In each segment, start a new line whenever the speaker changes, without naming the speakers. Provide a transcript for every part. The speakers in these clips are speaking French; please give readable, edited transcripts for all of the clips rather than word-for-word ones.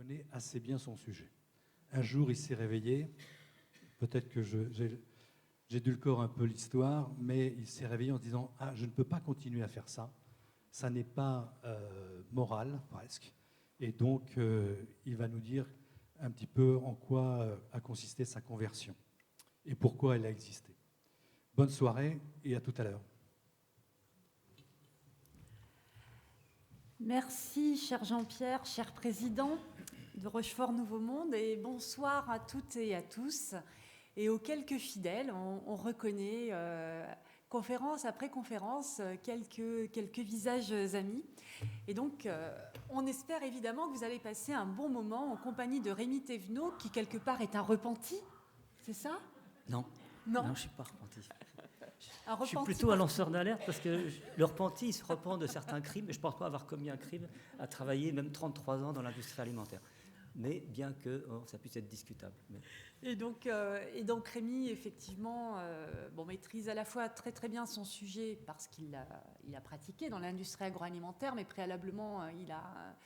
connaît assez bien son sujet. Un jour, il s'est réveillé, peut-être que j'édulcore un peu l'histoire, mais il s'est réveillé en se disant « Ah, je ne peux pas continuer à faire ça, ça n'est pas moral, presque. » Et donc, il va nous dire un petit peu en quoi a consisté sa conversion et pourquoi elle a existé. Bonne soirée et à tout à l'heure.
Merci, cher Jean-Pierre, cher président de Rochefort Nouveau Monde, et bonsoir à toutes et à tous. Et aux quelques fidèles, on reconnaît, conférence après conférence, quelques visages amis. Et donc, on espère évidemment que vous allez passer un bon moment en compagnie de Rémi Thévenot, qui quelque part est un repenti, c'est ça ?
Non, je ne suis pas repenti. Je suis plutôt un lanceur d'alerte parce que le repenti, il se repent de certains crimes, et je ne pense pas avoir commis un crime à travailler même 33 ans dans l'industrie alimentaire. Mais bien que ça puisse être discutable. Mais...
Et donc Rémi, effectivement, maîtrise à la fois très très bien son sujet parce qu'il a pratiqué dans l'industrie agroalimentaire, mais préalablement, il a,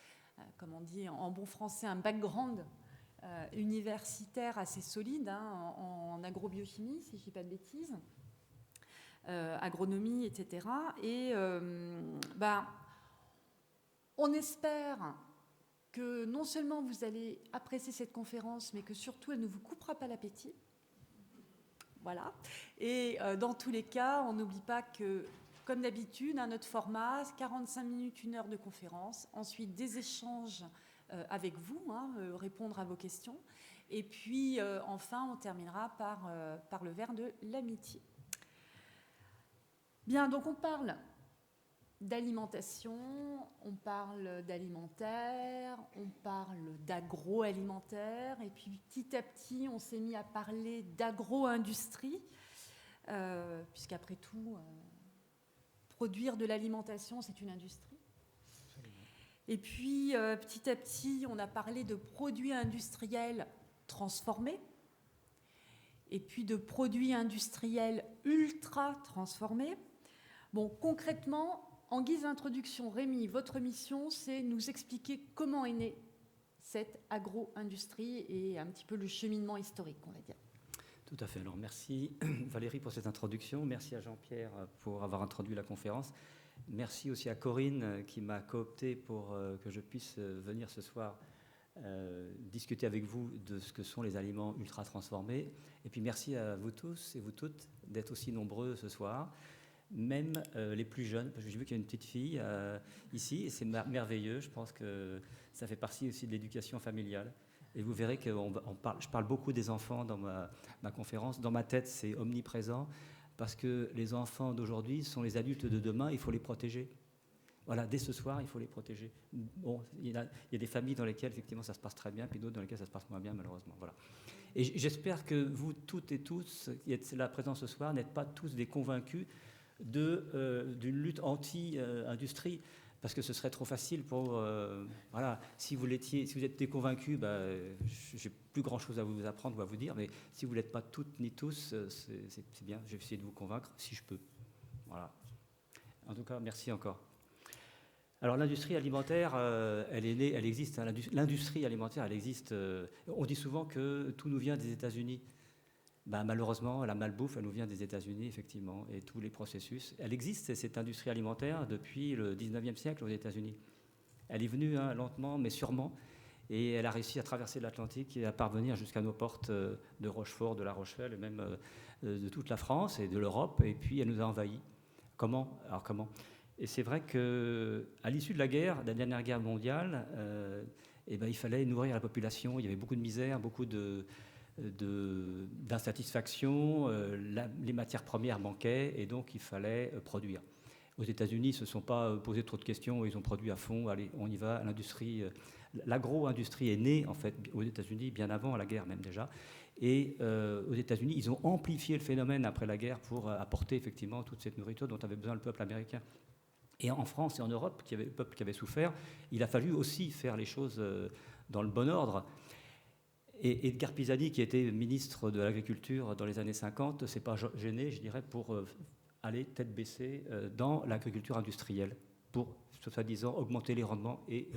comme on dit en bon français, un background universitaire assez solide en agrobiochimie, si je ne dis pas de bêtises, agronomie, etc. Et on espère que non seulement vous allez apprécier cette conférence, mais que surtout elle ne vous coupera pas l'appétit. Voilà. Et dans tous les cas, on n'oublie pas que, comme d'habitude, notre format, 45 minutes, 1 heure de conférence, ensuite des échanges avec vous, répondre à vos questions. Et puis, enfin, on terminera par le verre de l'amitié. Bien, donc on parle d'alimentation, on parle d'alimentaire, on parle d'agroalimentaire, et puis petit à petit, on s'est mis à parler d'agro-industrie, puisqu'après tout, produire de l'alimentation, c'est une industrie. Et puis, petit à petit, on a parlé de produits industriels transformés, et puis de produits industriels ultra transformés. Bon, concrètement, en guise d'introduction, Rémi, votre mission, c'est nous expliquer comment est née cette agro-industrie et un petit peu le cheminement historique, on va dire.
Tout à fait. Alors, merci Valérie pour cette introduction. Merci à Jean-Pierre pour avoir introduit la conférence. Merci aussi à Corinne qui m'a coopté pour que je puisse venir ce soir discuter avec vous de ce que sont les aliments ultra transformés. Et puis, merci à vous tous et vous toutes d'être aussi nombreux ce soir. Même les plus jeunes, parce que j'ai vu qu'il y a une petite fille ici, et c'est merveilleux, je pense que ça fait partie aussi de l'éducation familiale. Et vous verrez que je parle beaucoup des enfants dans ma conférence. Dans ma tête, c'est omniprésent, parce que les enfants d'aujourd'hui sont les adultes de demain, il faut les protéger. Voilà, dès ce soir, il faut les protéger. Bon, il y a des familles dans lesquelles, effectivement, ça se passe très bien, puis d'autres dans lesquelles ça se passe moins bien, malheureusement. Voilà. Et j'espère que vous, toutes et tous, qui êtes là présents ce soir, n'êtes pas tous des convaincus d'une lutte anti-industrie, parce que ce serait trop facile pour... voilà, si vous êtes déconvaincus, j'ai plus grand-chose à vous apprendre ou à vous dire, mais si vous ne l'êtes pas toutes ni tous, c'est bien, je vais essayer de vous convaincre, si je peux. Voilà. En tout cas, merci encore. Alors l'industrie alimentaire, elle est née, elle existe. L'industrie alimentaire, elle existe. On dit souvent que tout nous vient des États-Unis. Malheureusement, la malbouffe, elle nous vient des États-Unis, effectivement, et tous les processus. Elle existe, cette industrie alimentaire, depuis le 19e siècle aux États-Unis. Elle est venue lentement, mais sûrement, et elle a réussi à traverser l'Atlantique et à parvenir jusqu'à nos portes de Rochefort, de La Rochelle, et même de toute la France et de l'Europe, et puis elle nous a envahis. Comment ? Alors comment ? Et c'est vrai qu'à l'issue de la dernière guerre mondiale, il fallait nourrir la population. Il y avait beaucoup de misère, beaucoup d'insatisfaction, les matières premières manquaient et donc il fallait produire. Aux États-Unis, ils ne se sont pas posé trop de questions, ils ont produit à fond, allez, on y va. L'agro-industrie est née en fait aux États-Unis bien avant la guerre même déjà. Et aux États-Unis, ils ont amplifié le phénomène après la guerre pour apporter effectivement toute cette nourriture dont avait besoin le peuple américain. Et en France et en Europe, le peuple qui avait souffert, il a fallu aussi faire les choses dans le bon ordre. Et Edgar Pisani, qui était ministre de l'Agriculture dans les années 50, ne s'est pas gêné, je dirais, pour aller tête baissée dans l'agriculture industrielle, pour, soi-disant, augmenter les rendements et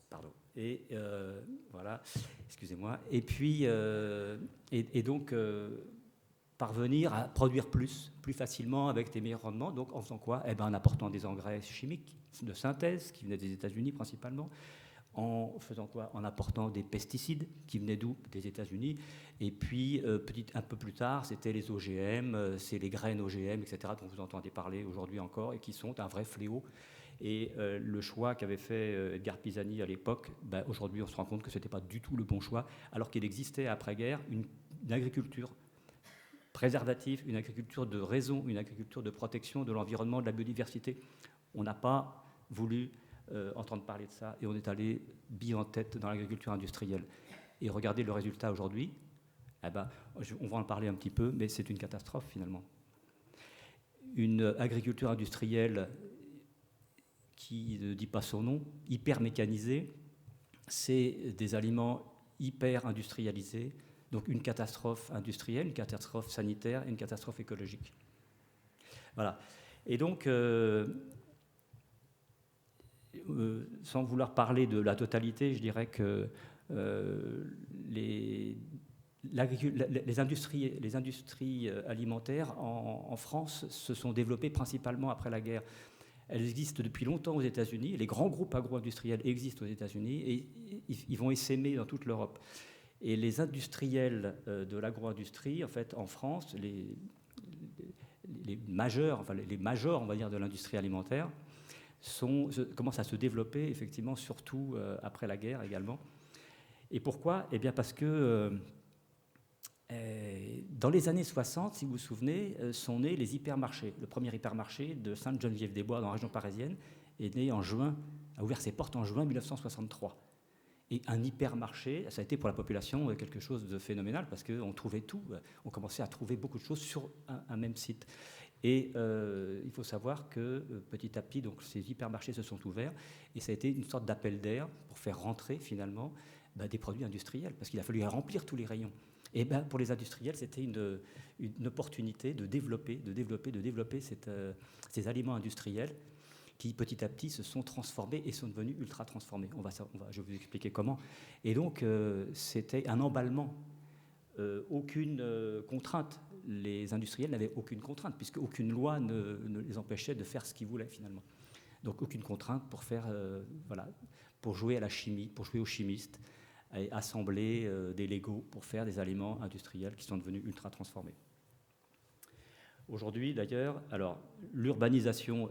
Pardon. Et voilà, excusez-moi. Et puis, donc, parvenir à produire plus facilement avec des meilleurs rendements. Donc, en faisant quoi? En apportant des engrais chimiques de synthèse qui venaient des États-Unis principalement. En faisant quoi? En apportant des pesticides qui venaient d'où? Des États-Unis. Et puis, un peu plus tard, c'était les OGM, c'est les graines OGM, etc., dont vous entendez parler aujourd'hui encore, et qui sont un vrai fléau. Et le choix qu'avait fait Edgar Pisani à l'époque, aujourd'hui, on se rend compte que ce n'était pas du tout le bon choix, alors qu'il existait après-guerre une agriculture préservative, une agriculture de raison, une agriculture de protection de l'environnement, de la biodiversité. On n'a pas voulu entendre parler de ça, et on est allé bille en tête dans l'agriculture industrielle. Et regardez le résultat aujourd'hui, on va en parler un petit peu, mais c'est une catastrophe finalement. Une agriculture industrielle qui ne dit pas son nom, hyper mécanisée, c'est des aliments hyper industrialisés, donc une catastrophe industrielle, une catastrophe sanitaire et une catastrophe écologique. Voilà. Et donc, sans vouloir parler de la totalité, je dirais que les industries alimentaires en France se sont développées principalement après la guerre. Elles existent depuis longtemps aux États-Unis. Les grands groupes agro-industriels existent aux États-Unis et ils vont essaimer dans toute l'Europe. Et les industriels de l'agro-industrie, en fait, en France, les majors, on va dire, de l'industrie alimentaire, commencent à se développer, effectivement, surtout après la guerre également. Et pourquoi? Eh bien, parce que dans les années 60, si vous vous souvenez, sont nés les hypermarchés. Le premier hypermarché de Sainte-Geneviève-des-Bois, dans la région parisienne, est né a ouvert ses portes en juin 1963. Et un hypermarché, ça a été pour la population quelque chose de phénoménal, parce qu'on trouvait tout, on commençait à trouver beaucoup de choses sur un même site. Et il faut savoir que petit à petit, donc, ces hypermarchés se sont ouverts, et ça a été une sorte d'appel d'air pour faire rentrer finalement des produits industriels, parce qu'il a fallu remplir tous les rayons. Et pour les industriels, c'était une opportunité de développer ces aliments industriels qui, petit à petit, se sont transformés et sont devenus ultra transformés. Je vais vous expliquer comment. Et donc, c'était un emballement, aucune contrainte. Les industriels n'avaient aucune contrainte, puisque aucune loi ne les empêchait de faire ce qu'ils voulaient, finalement. Donc, aucune contrainte pour jouer à la chimie, pour jouer aux chimistes, et assembler des Legos pour faire des aliments industriels qui sont devenus ultra transformés. Aujourd'hui, d'ailleurs, l'urbanisation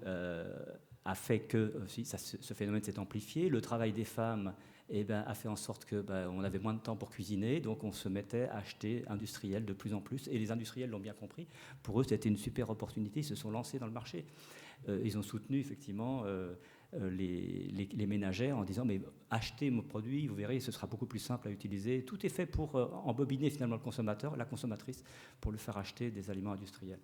a fait que ce phénomène s'est amplifié. Le travail des femmes a fait en sorte qu'on avait moins de temps pour cuisiner, donc on se mettait à acheter industriel de plus en plus. Et les industriels l'ont bien compris. Pour eux, c'était une super opportunité. Ils se sont lancés dans le marché. Ils ont soutenu effectivement les ménagères en disant mais achetez mon produit, vous verrez, ce sera beaucoup plus simple à utiliser. Tout est fait pour embobiner finalement le consommateur, la consommatrice, pour lui faire acheter des aliments industriels.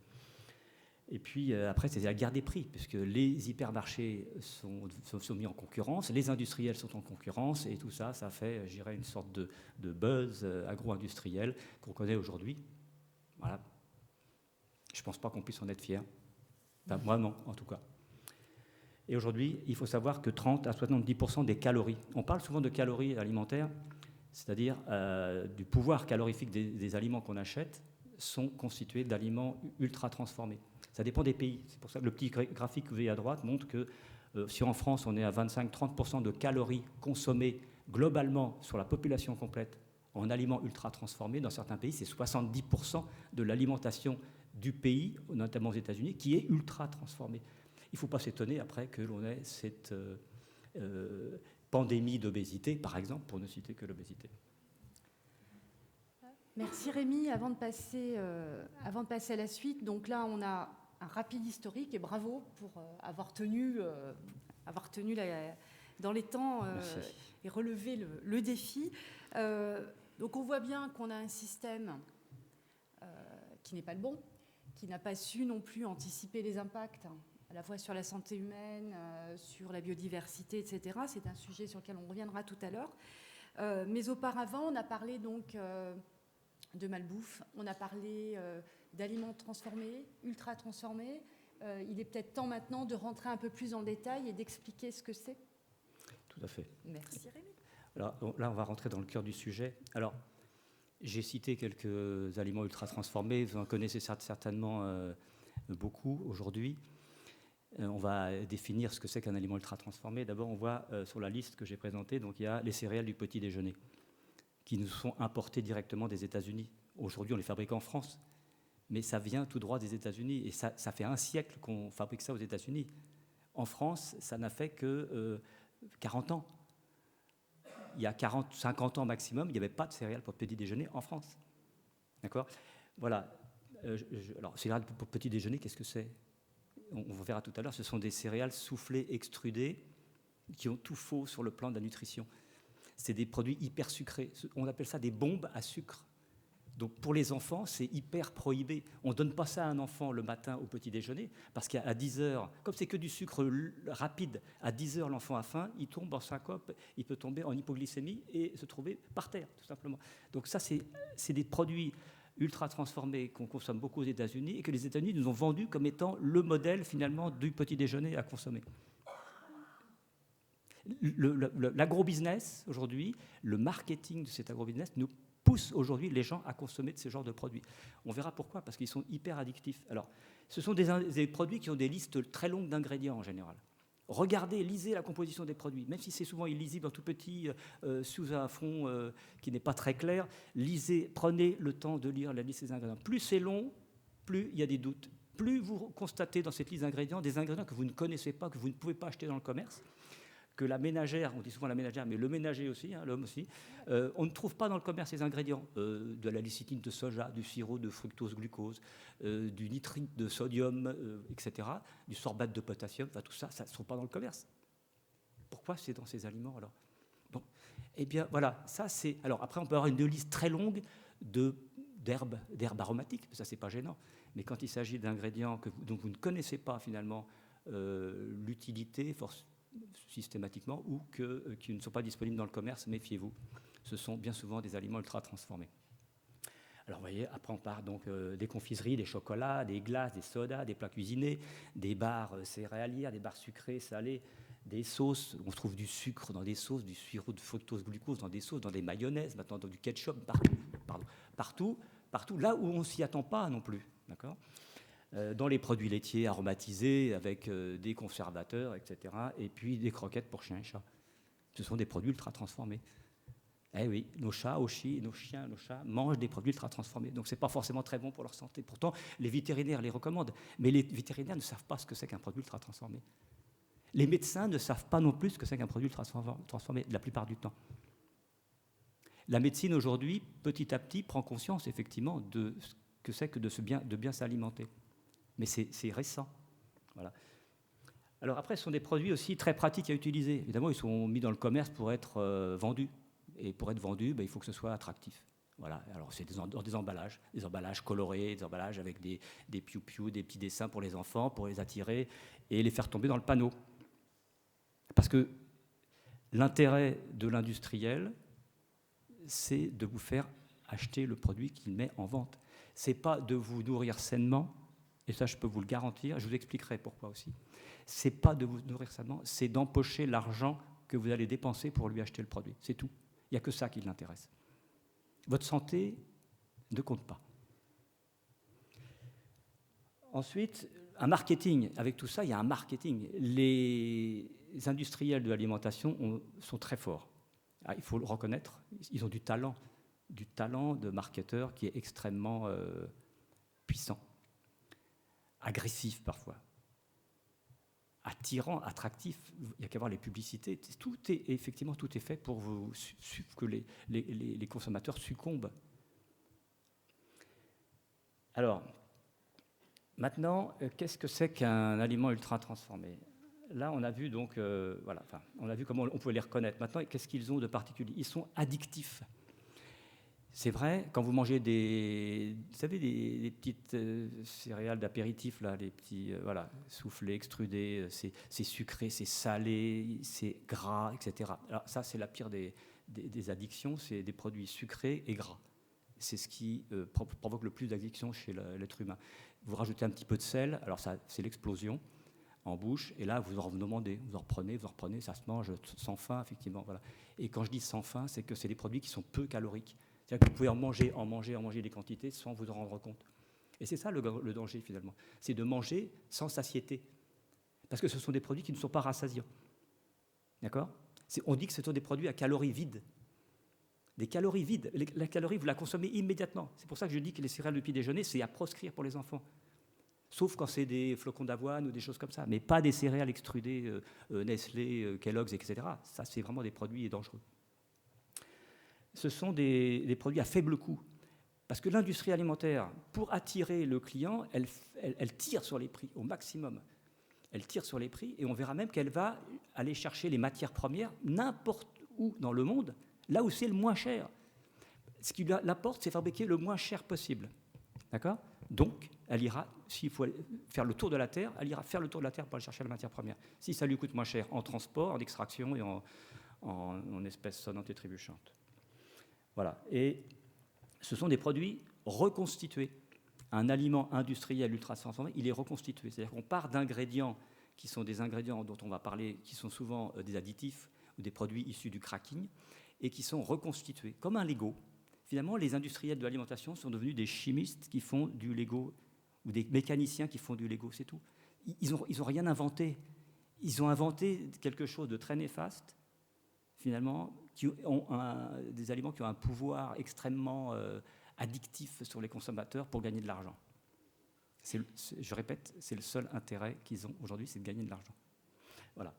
Et puis après, c'est la guerre des prix, puisque les hypermarchés sont mis en concurrence, les industriels sont en concurrence, et tout ça, ça fait, je dirais, une sorte de buzz agro-industriel qu'on connaît aujourd'hui. Voilà. Je ne pense pas qu'on puisse en être fier. Enfin, moi, non, en tout cas. Et aujourd'hui, il faut savoir que 30 à 70% des calories, on parle souvent de calories alimentaires, c'est-à-dire du pouvoir calorifique des aliments qu'on achète, sont constitués d'aliments ultra transformés. Ça dépend des pays. C'est pour ça que le petit graphique que vous voyez à droite montre que si en France, on est à 25-30% de calories consommées globalement sur la population complète en aliments ultra transformés, dans certains pays, c'est 70% de l'alimentation du pays, notamment aux États-Unis, qui est ultra transformée. Il ne faut pas s'étonner après que l'on ait cette pandémie d'obésité, par exemple, pour ne citer que l'obésité.
Merci Rémi. Avant de passer à la suite, donc là on a un rapide historique et bravo pour avoir tenu dans les temps et relevé le défi. Donc on voit bien qu'on a un système qui n'est pas le bon, qui n'a pas su non plus anticiper les impacts, à la fois sur la santé humaine, sur la biodiversité, etc. C'est un sujet sur lequel on reviendra tout à l'heure. Mais auparavant, on a parlé donc de malbouffe, on a parlé d'aliments transformés, ultra transformés. Il est peut-être temps maintenant de rentrer un peu plus en détail et d'expliquer ce que c'est.
Tout à fait.
Merci Rémi.
Alors, là, on va rentrer dans le cœur du sujet. Alors, j'ai cité quelques aliments ultra transformés. Vous en connaissez certainement beaucoup aujourd'hui. On va définir ce que c'est qu'un aliment ultra transformé. D'abord, on voit sur la liste que j'ai présentée, donc il y a les céréales du petit déjeuner qui nous sont importées directement des États-Unis. Aujourd'hui, on les fabrique en France, mais ça vient tout droit des États-Unis. Et ça fait un siècle qu'on fabrique ça aux États-Unis. En France, ça n'a fait que 40 ans. Il y a 50 ans maximum, il n'y avait pas de céréales pour petit déjeuner en France. D'accord ? Voilà. Alors, céréales pour petit déjeuner, qu'est-ce que c'est ? On verra tout à l'heure, ce sont des céréales soufflées, extrudées, qui ont tout faux sur le plan de la nutrition. C'est des produits hyper sucrés. On appelle ça des bombes à sucre. Donc pour les enfants, c'est hyper prohibé. On ne donne pas ça à un enfant le matin au petit déjeuner, parce qu'à 10 heures, comme c'est que du sucre rapide, à 10 heures, l'enfant a faim, il tombe en syncope, il peut tomber en hypoglycémie et se trouver par terre, tout simplement. Donc ça, c'est des produits ultra transformés qu'on consomme beaucoup aux États-Unis et que les États-Unis nous ont vendus comme étant le modèle finalement du petit déjeuner à consommer. L'agrobusiness aujourd'hui, le marketing de cet agrobusiness nous pousse aujourd'hui les gens à consommer de ce genre de produits. On verra pourquoi, parce qu'ils sont hyper addictifs. Alors, ce sont des produits qui ont des listes très longues d'ingrédients en général. Regardez, lisez la composition des produits, même si c'est souvent illisible en tout petit, sous un fond qui n'est pas très clair. Lisez, prenez le temps de lire la liste des ingrédients. Plus c'est long, plus il y a des doutes. Plus vous constatez dans cette liste d'ingrédients des ingrédients que vous ne connaissez pas, que vous ne pouvez pas acheter dans le commerce, que la ménagère, on dit souvent la ménagère, mais le ménager aussi, l'homme aussi, on ne trouve pas dans le commerce ces ingrédients, de la lécithine de soja, du sirop de fructose-glucose, du nitrite de sodium, etc., du sorbate de potassium, enfin tout ça, ça ne se trouve pas dans le commerce. Pourquoi c'est dans ces aliments alors ? Bon, eh bien voilà, ça c'est... Alors après on peut avoir une liste très longue d'herbes aromatiques, ça c'est pas gênant, mais quand il s'agit d'ingrédients dont vous ne connaissez pas finalement l'utilité, systématiquement, ou qui ne sont pas disponibles dans le commerce, méfiez-vous. Ce sont bien souvent des aliments ultra transformés. Alors vous voyez, après on part donc des confiseries, des chocolats, des glaces, des sodas, des plats cuisinés, des barres céréalières, des barres sucrées, salées, des sauces. On trouve du sucre dans des sauces, du sirop de fructose-glucose dans des sauces, dans des mayonnaises, maintenant dans du ketchup, partout, là où on ne s'y attend pas non plus. D'accord ? Dans les produits laitiers aromatisés avec des conservateurs, etc. Et puis des croquettes pour chiens et chats. Ce sont des produits ultra transformés. Eh oui, nos chiens, nos chiens, nos chats mangent des produits ultra transformés. Donc ce n'est pas forcément très bon pour leur santé. Pourtant, les vétérinaires les recommandent. Mais les vétérinaires ne savent pas ce que c'est qu'un produit ultra transformé. Les médecins ne savent pas non plus ce que c'est qu'un produit ultra transformé, la plupart du temps. La médecine aujourd'hui, petit à petit, prend conscience effectivement de ce que c'est que de bien s'alimenter. Mais c'est récent. Voilà. Alors après, ce sont des produits aussi très pratiques à utiliser. Évidemment, ils sont mis dans le commerce pour être vendus. Et pour être vendus, il faut que ce soit attractif. Voilà. Alors c'est dans des emballages colorés, des emballages avec des piou-piou, des petits dessins pour les enfants, pour les attirer et les faire tomber dans le panneau. Parce que l'intérêt de l'industriel, c'est de vous faire acheter le produit qu'il met en vente. Ce n'est pas de vous nourrir sainement. Et ça, je peux vous le garantir, je vous expliquerai pourquoi aussi. Ce n'est pas de vous nourrir sainement, c'est d'empocher l'argent que vous allez dépenser pour lui acheter le produit. C'est tout. Il n'y a que ça qui l'intéresse. Votre santé ne compte pas. Ensuite, un marketing. Avec tout ça, il y a un marketing. Les industriels de l'alimentation sont très forts. Il faut le reconnaître. Ils ont du talent de marketeur qui est extrêmement puissant. Agressif parfois, attirant, attractif. Il n'y a qu'à voir les publicités. Tout est fait pour que les consommateurs succombent. Alors, maintenant, qu'est-ce que c'est qu'un aliment ultra transformé ? Là, on a vu donc, on a vu comment on pouvait les reconnaître. Maintenant, qu'est-ce qu'ils ont de particulier ? Ils sont addictifs. C'est vrai, quand vous mangez des petites céréales d'apéritif, là, les petits soufflés, extrudés, c'est sucré, c'est salé, c'est gras, etc. Alors ça, c'est la pire des addictions, c'est des produits sucrés et gras. C'est ce qui provoque le plus d'addictions chez l'être humain. Vous rajoutez un petit peu de sel, alors ça, c'est l'explosion. en bouche, et là, vous en demandez, vous en reprenez, ça se mange sans fin, effectivement. Voilà. Et quand je dis sans fin, c'est que c'est des produits qui sont peu caloriques. C'est-à-dire que vous pouvez en manger des quantités sans vous en rendre compte. Et c'est ça le danger, finalement. C'est de manger sans satiété. Parce que ce sont des produits qui ne sont pas rassasiants. D'accord ? On dit que ce sont des produits à calories vides. Des calories vides. La calorie, vous la consommez immédiatement. C'est pour ça que je dis que les céréales de petit déjeuner, c'est à proscrire pour les enfants. Sauf quand c'est des flocons d'avoine ou des choses comme ça. Mais pas des céréales extrudées, Nestlé, Kellogg's, etc. Ça, c'est vraiment des produits dangereux. Ce sont des produits à faible coût. Parce que l'industrie alimentaire, pour attirer le client, elle tire sur les prix au maximum. Elle tire sur les prix et on verra même qu'elle va aller chercher les matières premières n'importe où dans le monde, là où c'est le moins cher. Ce qui l'apporte, c'est fabriquer le moins cher possible. D'accord ? Donc, elle ira, s'il faut faire le tour de la Terre, elle ira faire le tour de la Terre pour aller chercher la matière première. Si ça lui coûte moins cher en transport, en extraction et en espèces sonnantes et trébuchantes. Voilà. Et ce sont des produits reconstitués. Un aliment industriel ultra transformé, il est reconstitué. C'est-à-dire qu'on part d'ingrédients qui sont des ingrédients dont on va parler, qui sont souvent des additifs ou des produits issus du cracking, et qui sont reconstitués, comme un Lego. Finalement, les industriels de l'alimentation sont devenus des chimistes qui font du Lego, ou des mécaniciens qui font du Lego, c'est tout. Ils ont rien inventé. Ils ont inventé quelque chose de très néfaste, finalement, qui ont des aliments qui ont un pouvoir extrêmement addictif sur les consommateurs pour gagner de l'argent. Je répète, c'est le seul intérêt qu'ils ont aujourd'hui, c'est de gagner de l'argent. Voilà.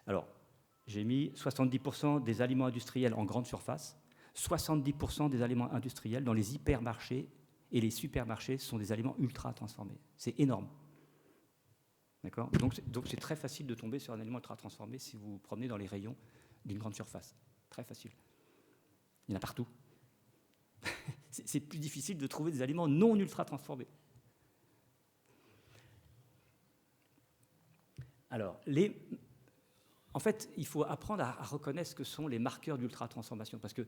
Alors, j'ai mis 70% des aliments industriels en grande surface, 70% des aliments industriels dans les hypermarchés et les supermarchés sont des aliments ultra transformés. C'est énorme. D'accord ? Donc c'est très facile de tomber sur un aliment ultra transformé si vous vous promenez dans les rayons d'une grande surface. Très facile. Il y en a partout. C'est plus difficile de trouver des aliments non ultra transformés. Alors, en fait, il faut apprendre à reconnaître ce que sont les marqueurs d'ultra transformation, parce que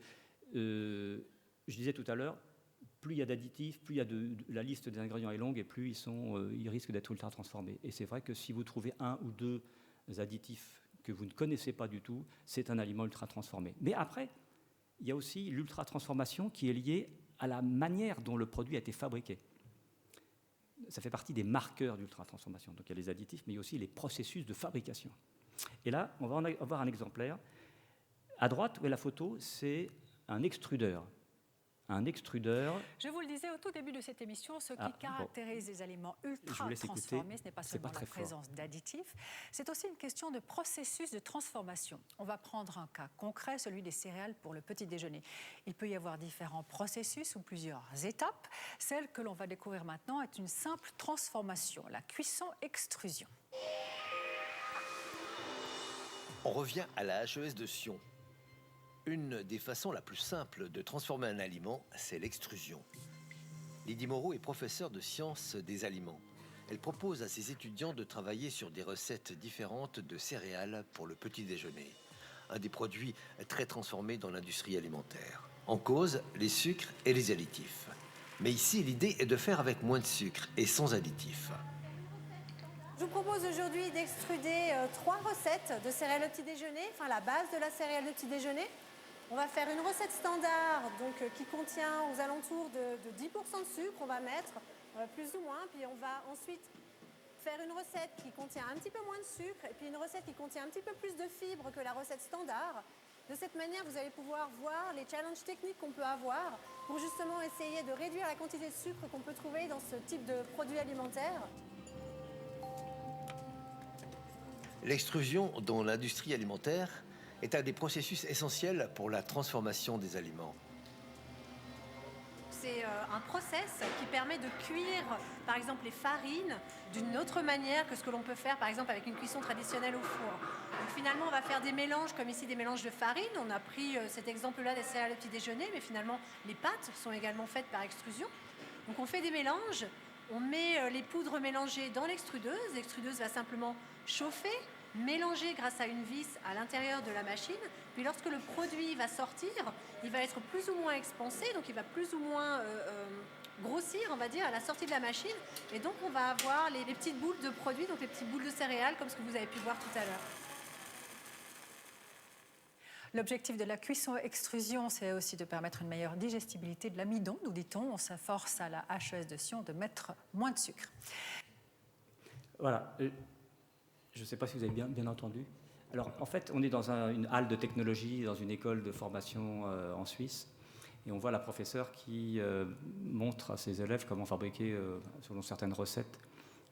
je disais tout à l'heure, plus il y a d'additifs, plus la liste des ingrédients est longue et plus ils risquent d'être ultra transformés. Et c'est vrai que si vous trouvez un ou deux additifs que vous ne connaissez pas du tout, c'est un aliment ultra transformé. Mais après, il y a aussi l'ultra transformation qui est liée à la manière dont le produit a été fabriqué. Ça fait partie des marqueurs d'ultra transformation. Donc il y a les additifs, mais il y a aussi les processus de fabrication. Et là, on va en avoir un exemplaire. À droite, où est la photo, c'est un extrudeur. Un extrudeur.
Je vous le disais au tout début de cette émission, ce qui caractérise les aliments ultra transformés, ce n'est pas seulement la présence d'additifs, c'est aussi une question de processus de transformation. On va prendre un cas concret, celui des céréales pour le petit déjeuner. Il peut y avoir différents processus ou plusieurs étapes. Celle que l'on va découvrir maintenant est une simple transformation, la cuisson-extrusion.
On revient à la HES de Sion. Une des façons la plus simples de transformer un aliment, c'est l'extrusion. Lydie Moreau est professeure de sciences des aliments. Elle propose à ses étudiants de travailler sur des recettes différentes de céréales pour le petit déjeuner. Un des produits très transformés dans l'industrie alimentaire. En cause, les sucres et les additifs. Mais ici, l'idée est de faire avec moins de sucre et sans additifs.
Je vous propose aujourd'hui d'extruder 3 recettes de céréales de petit déjeuner, enfin la base de la céréale de petit déjeuner. On va faire une recette standard donc, qui contient aux alentours de 10% de sucre, on va mettre plus ou moins, puis on va ensuite faire une recette qui contient un petit peu moins de sucre et puis une recette qui contient un petit peu plus de fibres que la recette standard. De cette manière, vous allez pouvoir voir les challenges techniques qu'on peut avoir pour justement essayer de réduire la quantité de sucre qu'on peut trouver dans ce type de produit alimentaire.
L'extrusion dans l'industrie alimentaire est un des processus essentiels pour la transformation des aliments.
C'est un process qui permet de cuire, par exemple, les farines d'une autre manière que ce que l'on peut faire, par exemple, avec une cuisson traditionnelle au four. Donc, finalement, on va faire des mélanges, comme ici, des mélanges de farine. On a pris cet exemple-là des céréales de petit déjeuner, mais finalement, les pâtes sont également faites par extrusion. Donc, on fait des mélanges, on met les poudres mélangées dans l'extrudeuse. L'extrudeuse va simplement chauffer mélangé grâce à une vis à l'intérieur de la machine. Puis lorsque le produit va sortir, il va être plus ou moins expansé, donc il va plus ou moins grossir, on va dire, à la sortie de la machine. Et donc on va avoir les petites boules de produits, donc les petites boules de céréales, comme ce que vous avez pu voir tout à l'heure.
L'objectif de la cuisson-extrusion, c'est aussi de permettre une meilleure digestibilité de l'amidon, nous dit-on. On s'efforce à la HES de Sion de mettre moins de sucre.
Voilà. Je ne sais pas si vous avez bien entendu. Alors, en fait, on est dans une halle de technologie, dans une école de formation en Suisse. Et on voit la professeure qui montre à ses élèves comment fabriquer, selon certaines recettes,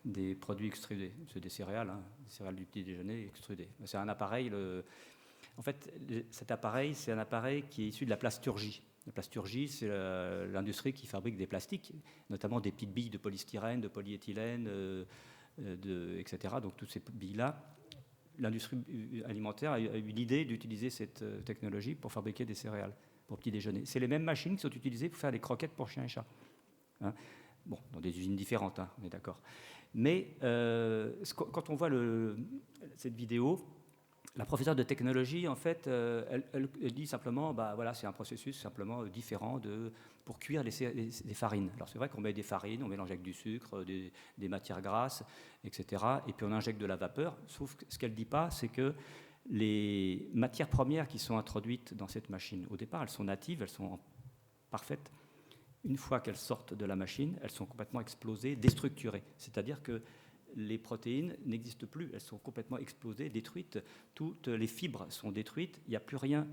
des produits extrudés. C'est des céréales, des céréales du petit déjeuner extrudées. C'est un appareil... En fait, cet appareil, c'est un appareil qui est issu de la plasturgie. La plasturgie, c'est l'industrie qui fabrique des plastiques, notamment des petites billes de polystyrène, de polyéthylène, etc. Donc toutes ces billes-là, l'industrie alimentaire a eu l'idée d'utiliser cette technologie pour fabriquer des céréales pour petit déjeuner. C'est les mêmes machines qui sont utilisées pour faire des croquettes pour chiens et chats. Bon, dans des usines différentes, on est d'accord. Mais quand on voit cette vidéo, la professeure de technologie, en fait, elle dit simplement, voilà, c'est un processus simplement différent pour cuire les farines. Alors c'est vrai qu'on met des farines, on mélange avec du sucre, des matières grasses, etc. Et puis on injecte de la vapeur. Sauf que ce qu'elle ne dit pas, c'est que les matières premières qui sont introduites dans cette machine, au départ, elles sont natives, elles sont parfaites. Une fois qu'elles sortent de la machine, elles sont complètement explosées, déstructurées. C'est-à-dire que les protéines n'existent plus, elles sont complètement explosées, détruites. Toutes les fibres sont détruites, il n'y a plus rien.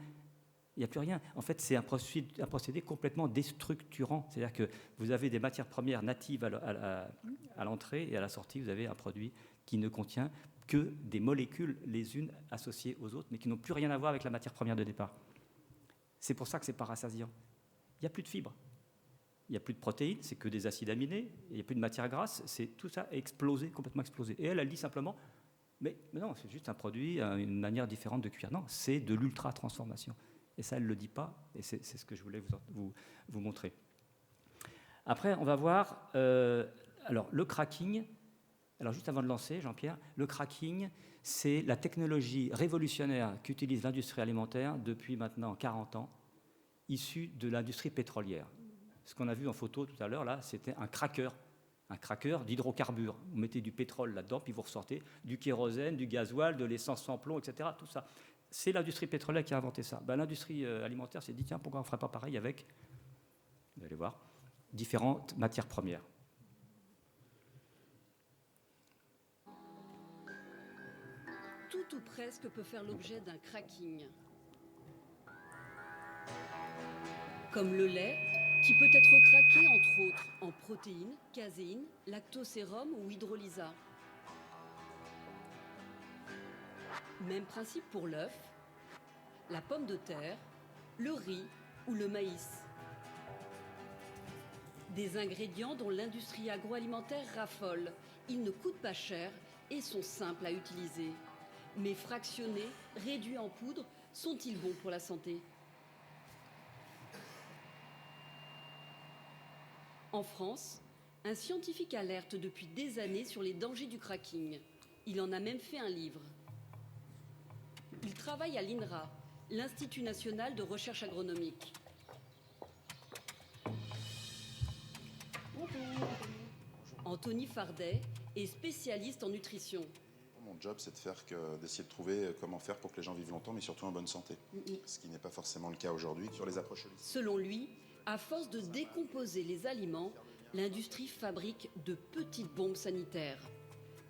En fait, c'est un procédé complètement déstructurant. C'est-à-dire que vous avez des matières premières natives à l'entrée et à la sortie, vous avez un produit qui ne contient que des molécules les unes associées aux autres, mais qui n'ont plus rien à voir avec la matière première de départ. C'est pour ça que c'est pas rassasiant. Il n'y a plus de fibres. Il n'y a plus de protéines, c'est que des acides aminés, il n'y a plus de matière grasse, tout ça est explosé, complètement explosé. Et elle dit simplement, mais non, c'est juste un produit, une manière différente de cuire. Non, c'est de l'ultra-transformation. Et ça, elle ne le dit pas, et c'est ce que je voulais vous montrer. Après, on va voir alors, le cracking. Alors, juste avant de lancer, Jean-Pierre, le cracking, c'est la technologie révolutionnaire qu'utilise l'industrie alimentaire depuis maintenant 40 ans, issue de l'industrie pétrolière. Ce qu'on a vu en photo tout à l'heure, là, c'était un cracker d'hydrocarbures. Vous mettez du pétrole là-dedans, puis vous ressortez du kérosène, du gasoil, de l'essence sans plomb, etc. Tout ça. C'est l'industrie pétrolière qui a inventé ça. L'industrie alimentaire s'est dit, tiens, pourquoi on ne ferait pas pareil avec, vous allez voir, différentes matières premières.
Tout ou presque peut faire l'objet d'un cracking. Comme le lait, qui peut être craqué entre autres en protéines, caséine, lactosérum ou hydrolysa. Même principe pour l'œuf, la pomme de terre, le riz ou le maïs. Des ingrédients dont l'industrie agroalimentaire raffole. Ils ne coûtent pas cher et sont simples à utiliser. Mais fractionnés, réduits en poudre, sont-ils bons pour la santé ? En France, un scientifique alerte depuis des années sur les dangers du cracking. Il en a même fait un livre. Il travaille à l'INRA, l'Institut national de recherche agronomique. Anthony Fardet est spécialiste en nutrition.
Mon job, c'est d'essayer de trouver comment faire pour que les gens vivent longtemps, mais surtout en bonne santé. Ce qui n'est pas forcément le cas aujourd'hui sur les approches holistiques.
Selon lui, à force de décomposer les aliments, l'industrie fabrique de petites bombes sanitaires.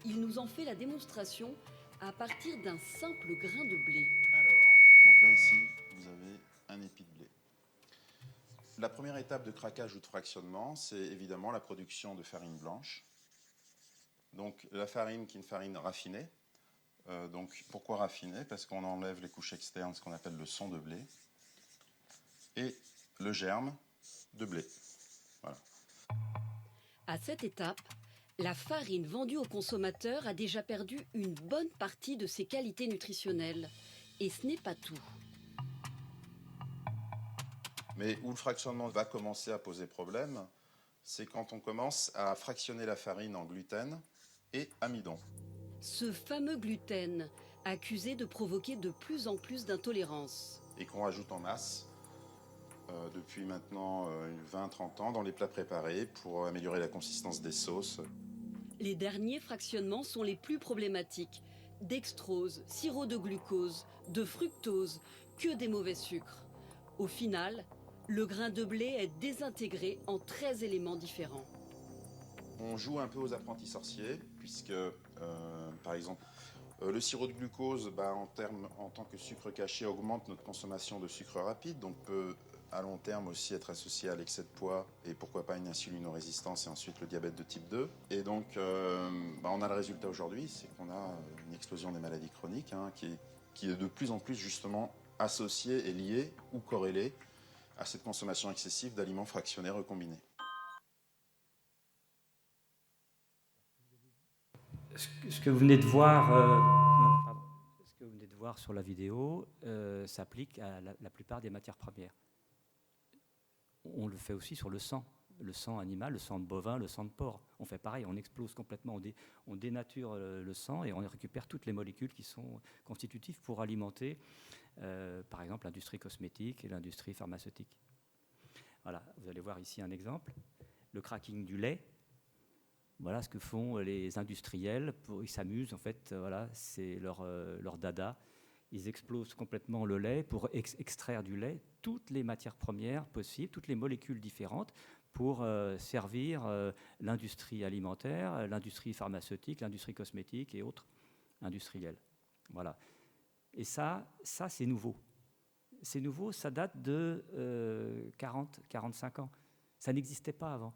Il nous en fait la démonstration à partir d'un simple grain de blé.
Alors, donc là ici, vous avez un épi de blé. La première étape de craquage ou de fractionnement, c'est évidemment la production de farine blanche. Donc la farine qui est une farine raffinée. Donc pourquoi raffinée ? Parce qu'on enlève les couches externes, ce qu'on appelle le son de blé, et le germe de blé. Voilà.
À cette étape, la farine vendue aux consommateurs a déjà perdu une bonne partie de ses qualités nutritionnelles. Et ce n'est pas tout.
Mais où le fractionnement va commencer à poser problème, c'est quand on commence à fractionner la farine en gluten et amidon.
Ce fameux gluten, accusé de provoquer de plus en plus d'intolérance.
Et qu'on rajoute en masse depuis maintenant 20-30 ans dans les plats préparés pour améliorer la consistance des sauces.
Les derniers fractionnements sont les plus problématiques. Dextrose, sirop de glucose, de fructose, que des mauvais sucres. Au final, le grain de blé est désintégré en 13 éléments différents.
On joue un peu aux apprentis sorciers, puisque, par exemple, le sirop de glucose, en tant que sucre caché, augmente notre consommation de sucre rapide, donc peut à long terme aussi être associé à l'excès de poids et pourquoi pas une insulinorésistance et ensuite le diabète de type 2. Et donc, on a le résultat aujourd'hui, c'est qu'on a une explosion des maladies chroniques qui est de plus en plus justement associée et liée ou corrélée à cette consommation excessive d'aliments fractionnés recombinés.
Ce que vous venez de voir, sur la vidéo s'applique à la plupart des matières premières. On le fait aussi sur le sang animal, le sang de bovin, le sang de porc. On fait pareil, on explose complètement, on dénature le sang et on récupère toutes les molécules qui sont constitutives pour alimenter, par exemple, l'industrie cosmétique et l'industrie pharmaceutique. Voilà, vous allez voir ici un exemple, le cracking du lait. Voilà ce que font les industriels. Ils s'amusent, en fait, voilà, c'est leur dada. Ils explosent complètement le lait pour extraire du lait toutes les matières premières possibles, toutes les molécules différentes pour servir l'industrie alimentaire, l'industrie pharmaceutique, l'industrie cosmétique et autres industriels. Voilà. Et ça c'est nouveau. C'est nouveau, ça date de 40-45 ans. Ça n'existait pas avant.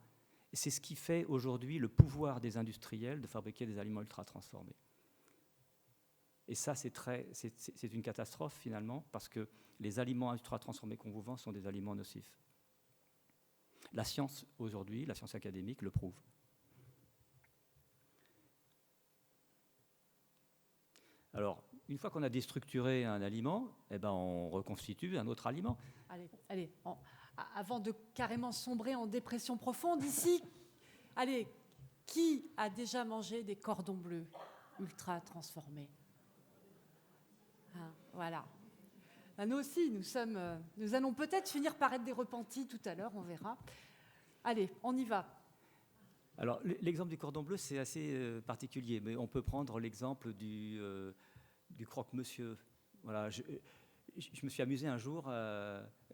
C'est ce qui fait aujourd'hui le pouvoir des industriels de fabriquer des aliments ultra transformés. Et ça, c'est une catastrophe finalement, parce que les aliments ultra transformés qu'on vous vend sont des aliments nocifs. La science aujourd'hui, la science académique le prouve. Alors, une fois qu'on a déstructuré un aliment, on reconstitue un autre aliment.
Allez, avant de carrément sombrer en dépression profonde ici, allez, qui a déjà mangé des cordons bleus ultra transformés ? Voilà. Nous aussi, nous allons peut-être finir par être des repentis tout à l'heure, on verra. Allez, on y va.
Alors, l'exemple du cordon bleu, c'est assez particulier, mais on peut prendre l'exemple du croque-monsieur. Voilà, je me suis amusé un jour,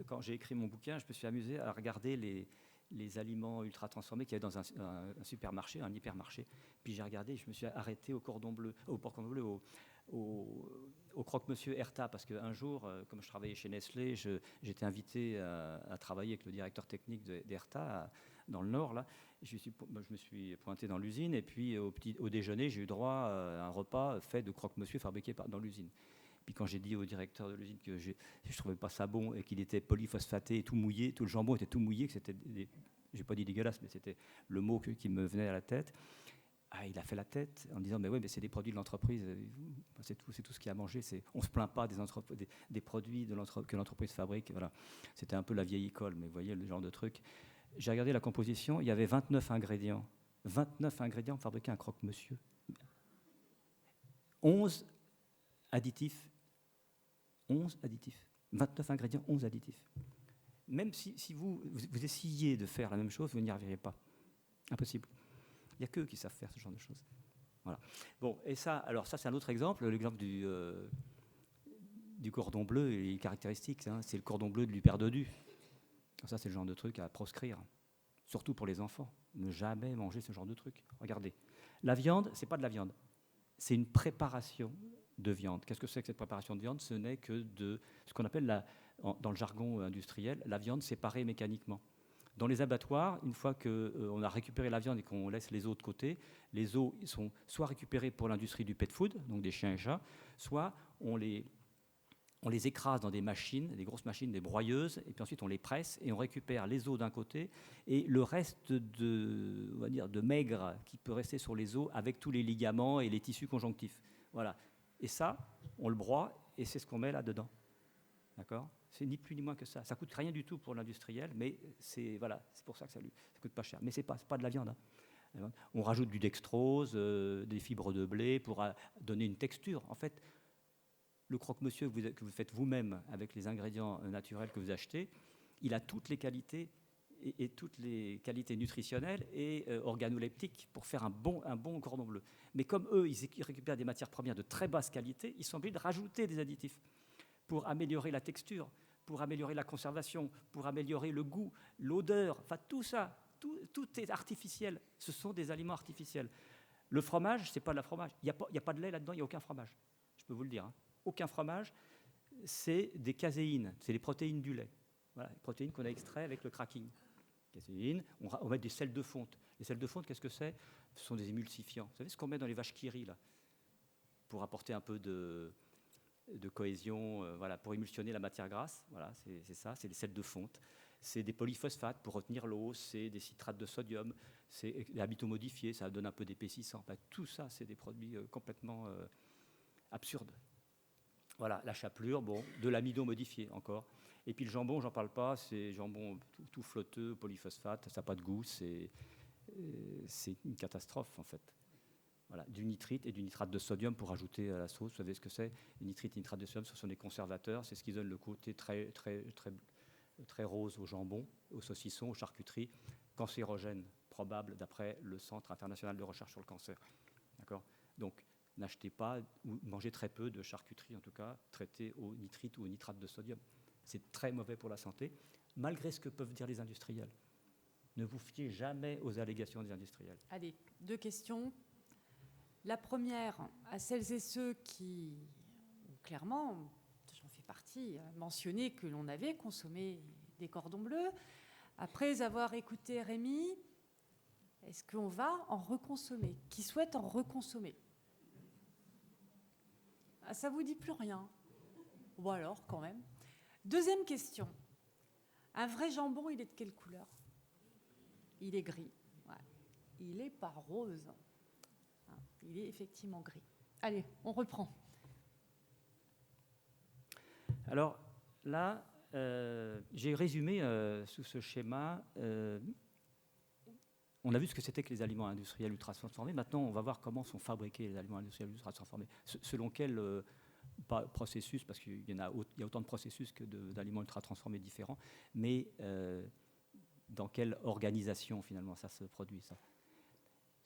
quand j'ai écrit mon bouquin, je me suis amusé à regarder les aliments ultra transformés qu'il y avait dans un supermarché, un hypermarché. Puis j'ai regardé, je me suis arrêté au cordon bleu, au croque-monsieur Herta, parce qu'un jour, comme je travaillais chez Nestlé, j'étais invité à travailler avec le directeur technique d'Herta dans le Nord. Là. Je me suis pointé dans l'usine, et puis au déjeuner, j'ai eu droit à un repas fait de croque-monsieur fabriqué dans l'usine. Puis quand j'ai dit au directeur de l'usine que je ne trouvais pas ça bon et qu'il était polyphosphaté, tout mouillé, tout le jambon était tout mouillé, que c'était, j'ai pas dit dégueulasse, mais c'était le mot qui me venait à la tête. Il a fait la tête en disant mais oui, mais c'est des produits de l'entreprise, c'est tout ce qu'il y a à manger. On ne se plaint pas des produits que l'entreprise fabrique. Voilà. C'était un peu la vieille école, mais vous voyez le genre de truc. J'ai regardé la composition, il y avait 29 ingrédients. 29 ingrédients pour fabriquer un croque-monsieur. 11 additifs. 11 additifs. 29 ingrédients, 11 additifs. Même si vous essayiez de faire la même chose, vous n'y arriverez pas. Impossible. Il n'y a qu'eux qui savent faire ce genre de choses. Voilà. Bon, et ça c'est un autre exemple, l'exemple du cordon bleu et les caractéristiques. C'est le cordon bleu de l'hyperdodu. Ça, c'est le genre de truc à proscrire, surtout pour les enfants. Ne jamais manger ce genre de truc. Regardez. La viande, c'est pas de la viande. C'est une préparation de viande. Qu'est-ce que c'est que cette préparation de viande ? Ce n'est que de ce qu'on appelle, dans le jargon industriel, la viande séparée mécaniquement. Dans les abattoirs, une fois qu'on a récupéré la viande et qu'on laisse les os de côté, les os sont soit récupérés pour l'industrie du pet food, donc des chiens et chats, soit on les écrase dans des machines, des grosses machines, des broyeuses, et puis ensuite on les presse et on récupère les os d'un côté et le reste de maigre qui peut rester sur les os avec tous les ligaments et les tissus conjonctifs. Voilà. Et ça, on le broie et c'est ce qu'on met là-dedans. D'accord ? C'est ni plus ni moins que ça. Ça ne coûte rien du tout pour l'industriel, mais c'est pour ça que ça ne coûte pas cher. Mais ce n'est pas de la viande. Hein. On rajoute du dextrose, des fibres de blé pour donner une texture. En fait, Le croque-monsieur que vous faites vous-même avec les ingrédients naturels que vous achetez, il a toutes les qualités et toutes les qualités nutritionnelles et organoleptiques pour faire un bon cordon bleu. Mais comme eux, ils récupèrent des matières premières de très basse qualité, ils sont obligés de rajouter des additifs pour améliorer la texture, pour améliorer la conservation, pour améliorer le goût, l'odeur, enfin tout ça, tout est artificiel. Ce sont des aliments artificiels. Le fromage, c'est pas de la fromage. Il n'y a pas de lait là-dedans, il n'y a aucun fromage. Je peux vous le dire. Aucun fromage, c'est des caséines, c'est les protéines du lait. Voilà, les protéines qu'on a extraites avec le cracking. Caséine, on met des sels de fonte. Les sels de fonte, qu'est-ce que c'est? Ce sont des émulsifiants. Vous savez ce qu'on met dans les vaches qui rient, là, pour apporter un peu de cohésion, voilà, pour émulsionner la matière grasse. Voilà, c'est ça, c'est des sels de fonte. C'est des polyphosphates pour retenir l'eau, c'est des citrates de sodium, c'est des habitos modifiés, ça donne un peu d'épaississant. Enfin, tout ça, c'est des produits complètement absurdes. Voilà, la chapelure, bon, de l'amidon modifié encore. Et puis le jambon, j'en parle pas, c'est jambon tout flotteux, polyphosphate, ça n'a pas de goût, c'est une catastrophe en fait. Voilà, du nitrite et du nitrate de sodium pour ajouter à la sauce. Vous savez ce que c'est? Le nitrite et le nitrate de sodium, ce sont des conservateurs, c'est ce qui donne le côté très rose au jambon, au saucisson, aux charcuteries, cancérogène probable d'après le Centre international de recherche sur le cancer. D'accord? Donc, n'achetez pas ou mangez très peu de charcuterie, en tout cas, traitée au nitrite ou au nitrate de sodium. C'est très mauvais pour la santé, malgré ce que peuvent dire les industriels. Ne vous fiez jamais aux allégations des industriels.
Allez, 2 questions. La première, à celles et ceux qui, clairement, j'en fais partie, mentionné que l'on avait consommé des cordons bleus. Après avoir écouté Rémi, est-ce qu'on va en reconsommer? Qui souhaite en reconsommer? Ah, ça ne vous dit plus rien? Ou alors, quand même. Deuxième question. Un vrai jambon, il est de quelle couleur? Il est gris. Ouais. Il n'est pas rose. Il est effectivement gris. Allez, on reprend.
Alors là, j'ai résumé sous ce schéma. On a vu ce que c'était que les aliments industriels ultra transformés. Maintenant, on va voir comment sont fabriqués les aliments industriels ultra transformés. Selon quel processus, parce qu'il y a autant de processus que d'aliments ultra transformés différents, mais dans quelle organisation finalement ça se produit, ça.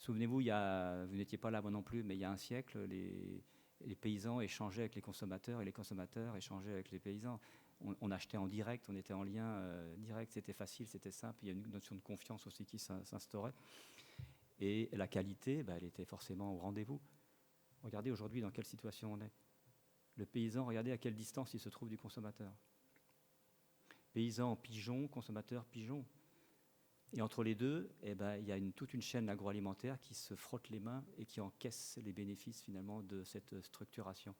Souvenez-vous, vous n'étiez pas là, moi non plus, mais il y a un siècle, les paysans échangeaient avec les consommateurs et les consommateurs échangeaient avec les paysans. On achetait en direct, on était en lien direct, c'était facile, c'était simple. Il y a une notion de confiance aussi qui s'instaurait. Et la qualité, elle était forcément au rendez-vous. Regardez aujourd'hui dans quelle situation on est. Le paysan, regardez à quelle distance il se trouve du consommateur. Paysan pigeon, consommateur pigeon. Et entre les deux, il y a toute une chaîne agroalimentaire qui se frotte les mains et qui encaisse les bénéfices finalement de cette structuration.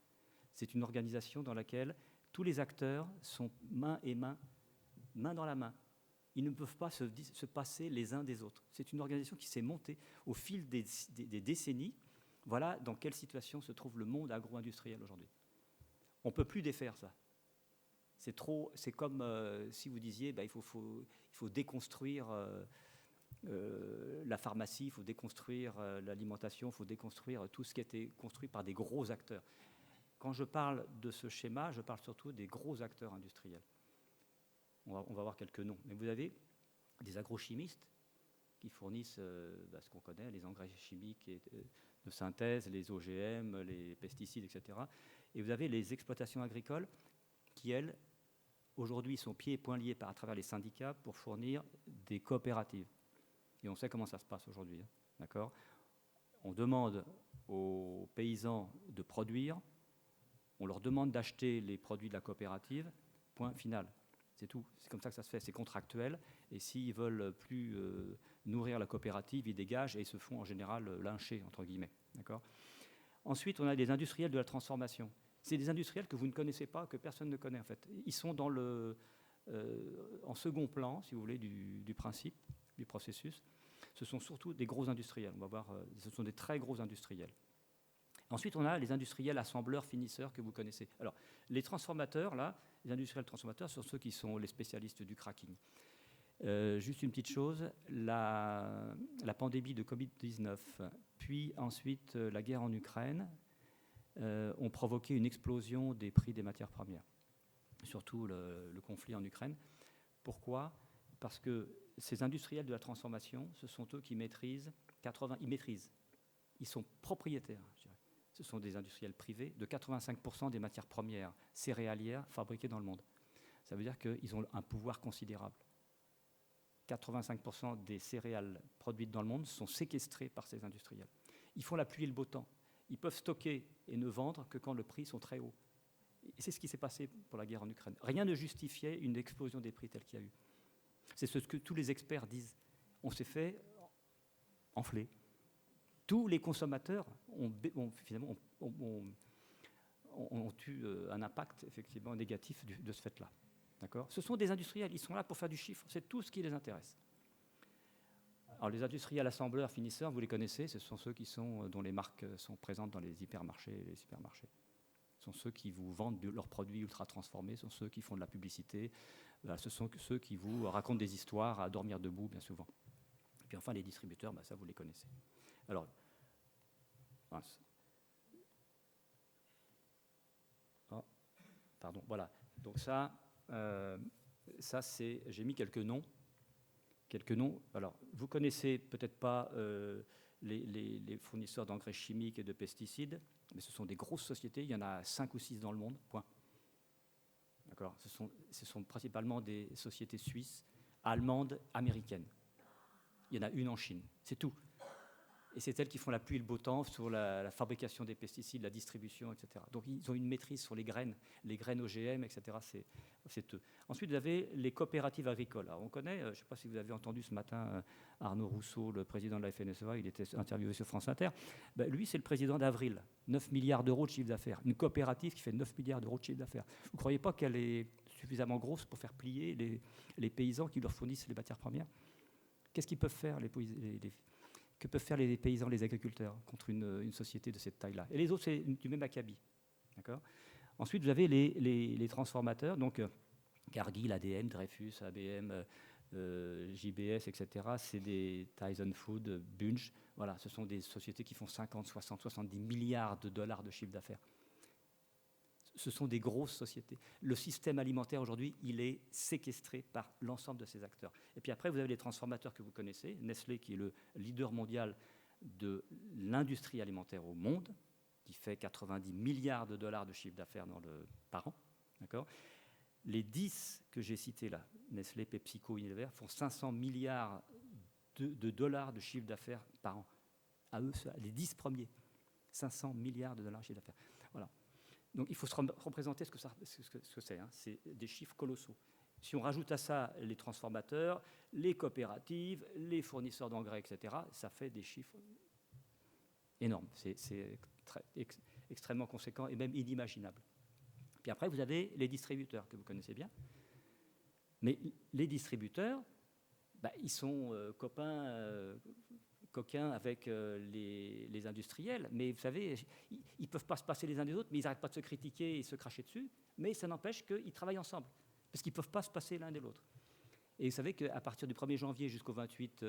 C'est une organisation dans laquelle tous les acteurs sont main dans la main. Ils ne peuvent pas se passer les uns des autres. C'est une organisation qui s'est montée au fil des décennies. Voilà dans quelle situation se trouve le monde agro-industriel aujourd'hui. On ne peut plus défaire ça. C'est comme si vous disiez il faut déconstruire la pharmacie, il faut déconstruire l'alimentation, il faut déconstruire tout ce qui a été construit par des gros acteurs. Quand je parle de ce schéma, je parle surtout des gros acteurs industriels. On va voir quelques noms. Mais vous avez des agrochimistes qui fournissent ce qu'on connaît, les engrais chimiques de synthèse, les OGM, les pesticides, etc. Et vous avez les exploitations agricoles qui, elles, aujourd'hui, sont pieds et poings liés à travers les syndicats pour fournir des coopératives. Et on sait comment ça se passe aujourd'hui. D'accord ? On demande aux paysans de produire, on leur demande d'acheter les produits de la coopérative, point final. C'est tout. C'est comme ça que ça se fait. C'est contractuel. Et s'ils ne veulent plus nourrir la coopérative, ils dégagent et ils se font en général lyncher, entre guillemets. D'accord ? Ensuite, on a des industriels de la transformation. C'est des industriels que vous ne connaissez pas, que personne ne connaît en fait. Ils sont en second plan, si vous voulez, du principe, du processus. Ce sont surtout des gros industriels. On va voir, ce sont des très gros industriels. Ensuite, on a les industriels assembleurs, finisseurs que vous connaissez. Alors, les transformateurs, là, les industriels transformateurs sont ceux qui sont les spécialistes du cracking. Juste une petite chose, la pandémie de Covid-19, puis ensuite la guerre en Ukraine, ont provoqué une explosion des prix des matières premières, surtout le conflit en Ukraine. Pourquoi ? Parce que ces industriels de la transformation, ce sont eux qui maîtrisent ils sont propriétaires, je dirais. Ce sont des industriels privés de 85% des matières premières céréalières fabriquées dans le monde. Ça veut dire qu'ils ont un pouvoir considérable. 85% des céréales produites dans le monde sont séquestrées par ces industriels. Ils font la pluie et le beau temps. Ils peuvent stocker et ne vendre que quand les prix sont très hauts. Et c'est ce qui s'est passé pour la guerre en Ukraine. Rien ne justifiait une explosion des prix telle qu'il y a eu. C'est ce que tous les experts disent. On s'est fait enfler. Tous les consommateurs ont eu un impact effectivement négatif de ce fait-là. D'accord ? Ce sont des industriels, ils sont là pour faire du chiffre, c'est tout ce qui les intéresse. Alors les industriels assembleurs, finisseurs, vous les connaissez, ce sont ceux dont les marques sont présentes dans les hypermarchés et les supermarchés. Ce sont ceux qui vous vendent leurs produits ultra transformés, ce sont ceux qui font de la publicité, ce sont ceux qui vous racontent des histoires à dormir debout bien souvent. Et puis enfin les distributeurs, ça vous les connaissez. Alors, voilà. Donc ça c'est, j'ai mis quelques noms. Alors, vous connaissez peut-être pas les fournisseurs d'engrais chimiques et de pesticides, mais ce sont des grosses sociétés. Il y en a 5 ou 6 dans le monde. Point. D'accord. Ce sont principalement des sociétés suisses, allemandes, américaines. Il y en a une en Chine. C'est tout. Et c'est elles qui font la pluie et le beau temps sur la fabrication des pesticides, la distribution, etc. Donc ils ont une maîtrise sur les graines OGM, etc. C'est eux. Ensuite, vous avez les coopératives agricoles. Alors, on connaît, je ne sais pas si vous avez entendu ce matin Arnaud Rousseau, le président de la FNSEA, il était interviewé sur France Inter. Lui, c'est le président d'Avril, 9 milliards d'euros de chiffre d'affaires. Une coopérative qui fait 9 milliards d'euros de chiffre d'affaires. Vous ne croyez pas qu'elle est suffisamment grosse pour faire plier les paysans qui leur fournissent les matières premières ? Qu'est-ce qu'ils peuvent faire que peuvent faire les paysans, les agriculteurs, contre une société de cette taille-là? Et les autres, c'est du même acabit. D'accord ? Ensuite, vous avez les transformateurs, donc Cargill, ADM, Dreyfus, ABM, JBS, etc. C'est des Tyson Food, Bunge. Voilà, ce sont des sociétés qui font 50, 60, 70 milliards de dollars de chiffre d'affaires. Ce sont des grosses sociétés. Le système alimentaire aujourd'hui, il est séquestré par l'ensemble de ces acteurs. Et puis après, vous avez les transformateurs que vous connaissez, Nestlé qui est le leader mondial de l'industrie alimentaire au monde, qui fait 90 milliards de dollars de chiffre d'affaires par an. D'accord ? Les 10 que j'ai cités là, Nestlé, PepsiCo, Unilever, font 500 milliards de dollars de chiffre d'affaires par an. À eux, les 10 premiers, 500 milliards de dollars de chiffre d'affaires. Voilà. Donc il faut se représenter ce que c'est. C'est des chiffres colossaux. Si on rajoute à ça les transformateurs, les coopératives, les fournisseurs d'engrais, etc., ça fait des chiffres énormes. C'est extrêmement conséquent et même inimaginable. Puis après, vous avez les distributeurs que vous connaissez bien. Mais les distributeurs, ils sont coquins avec les industriels, mais vous savez, ils ne peuvent pas se passer les uns des autres, mais ils n'arrêtent pas de se critiquer et se cracher dessus, mais ça n'empêche qu'ils travaillent ensemble, parce qu'ils ne peuvent pas se passer l'un de l'autre. Et vous savez qu'à partir du 1er janvier jusqu'au 28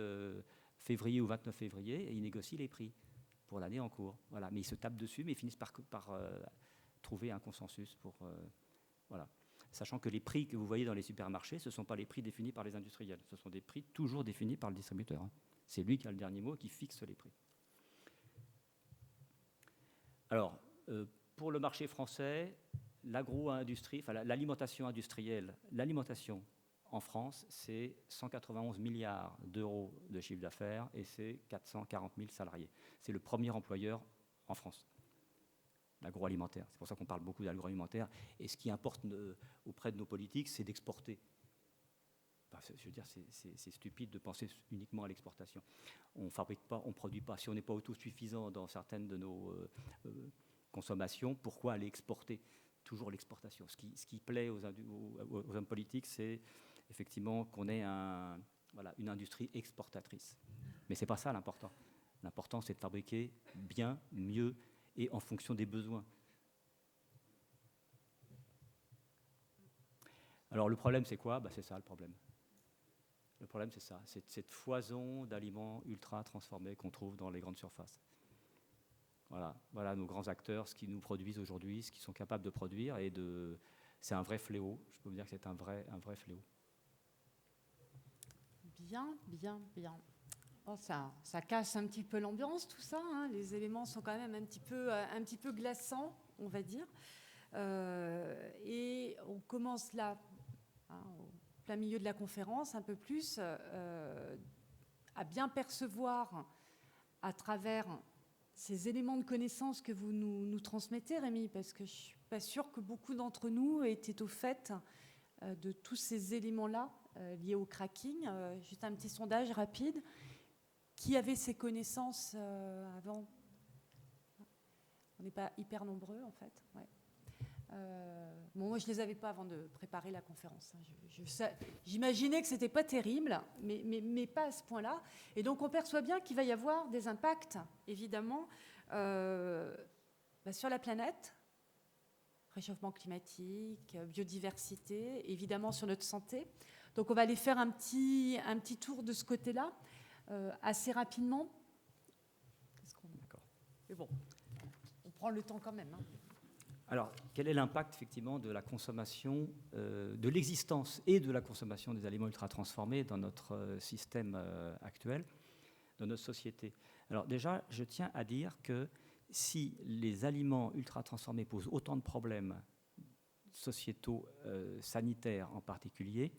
février ou 29 février, ils négocient les prix pour l'année en cours. Voilà. Mais ils se tapent dessus, mais ils finissent par trouver un consensus voilà. Sachant que les prix que vous voyez dans les supermarchés, ce ne sont pas les prix définis par les industriels, ce sont des prix toujours définis par le distributeur. C'est lui qui a le dernier mot, qui fixe les prix. Alors, pour le marché français, l'agro-industrie, l'alimentation industrielle, l'alimentation en France, c'est 191 milliards d'euros de chiffre d'affaires et c'est 440 000 salariés. C'est le premier employeur en France, l'agroalimentaire. C'est pour ça qu'on parle beaucoup d'agroalimentaire. Et ce qui importe auprès de nos politiques, c'est d'exporter. Je veux dire, c'est stupide de penser uniquement à l'exportation. On ne fabrique pas, on ne produit pas. Si on n'est pas autosuffisant dans certaines de nos consommations, pourquoi aller exporter ? Toujours l'exportation. Ce qui plaît aux hommes politiques, c'est effectivement qu'on ait une industrie exportatrice. Mais ce n'est pas ça l'important. L'important, c'est de fabriquer bien, mieux et en fonction des besoins. Alors le problème, c'est quoi ? C'est ça le problème. Le problème, c'est ça, c'est cette foison d'aliments ultra transformés qu'on trouve dans les grandes surfaces. Voilà nos grands acteurs, ce qu'ils nous produisent aujourd'hui, ce qu'ils sont capables de produire. C'est un vrai fléau. Je peux vous dire que c'est un vrai fléau.
Bien. Oh, ça casse un petit peu l'ambiance, tout ça. Hein. Les éléments sont quand même un petit peu glaçants, on va dire. Et on commence là, au plein milieu de la conférence, un peu plus, à bien percevoir à travers ces éléments de connaissance que vous nous transmettez, Rémi, parce que je ne suis pas sûre que beaucoup d'entre nous étaient au fait de tous ces éléments-là liés au cracking. Juste un petit sondage rapide. Qui avait ces connaissances avant? On n'est pas hyper nombreux, en fait. Ouais. Moi, je ne les avais pas avant de préparer la conférence. J'imaginais que ce n'était pas terrible, mais pas à ce point-là. Et donc, on perçoit bien qu'il va y avoir des impacts, évidemment, sur la planète, réchauffement climatique, biodiversité, évidemment sur notre santé. Donc, on va aller faire un petit tour de ce côté-là. Assez rapidement.
D'accord.
Mais bon, on prend le temps quand même. Hein.
Alors, quel est l'impact effectivement de la consommation, de l'existence et de la consommation des aliments ultra-transformés dans notre système actuel, dans notre société? Alors déjà, je tiens à dire que si les aliments ultra-transformés posent autant de problèmes sociétaux, sanitaires en particulier,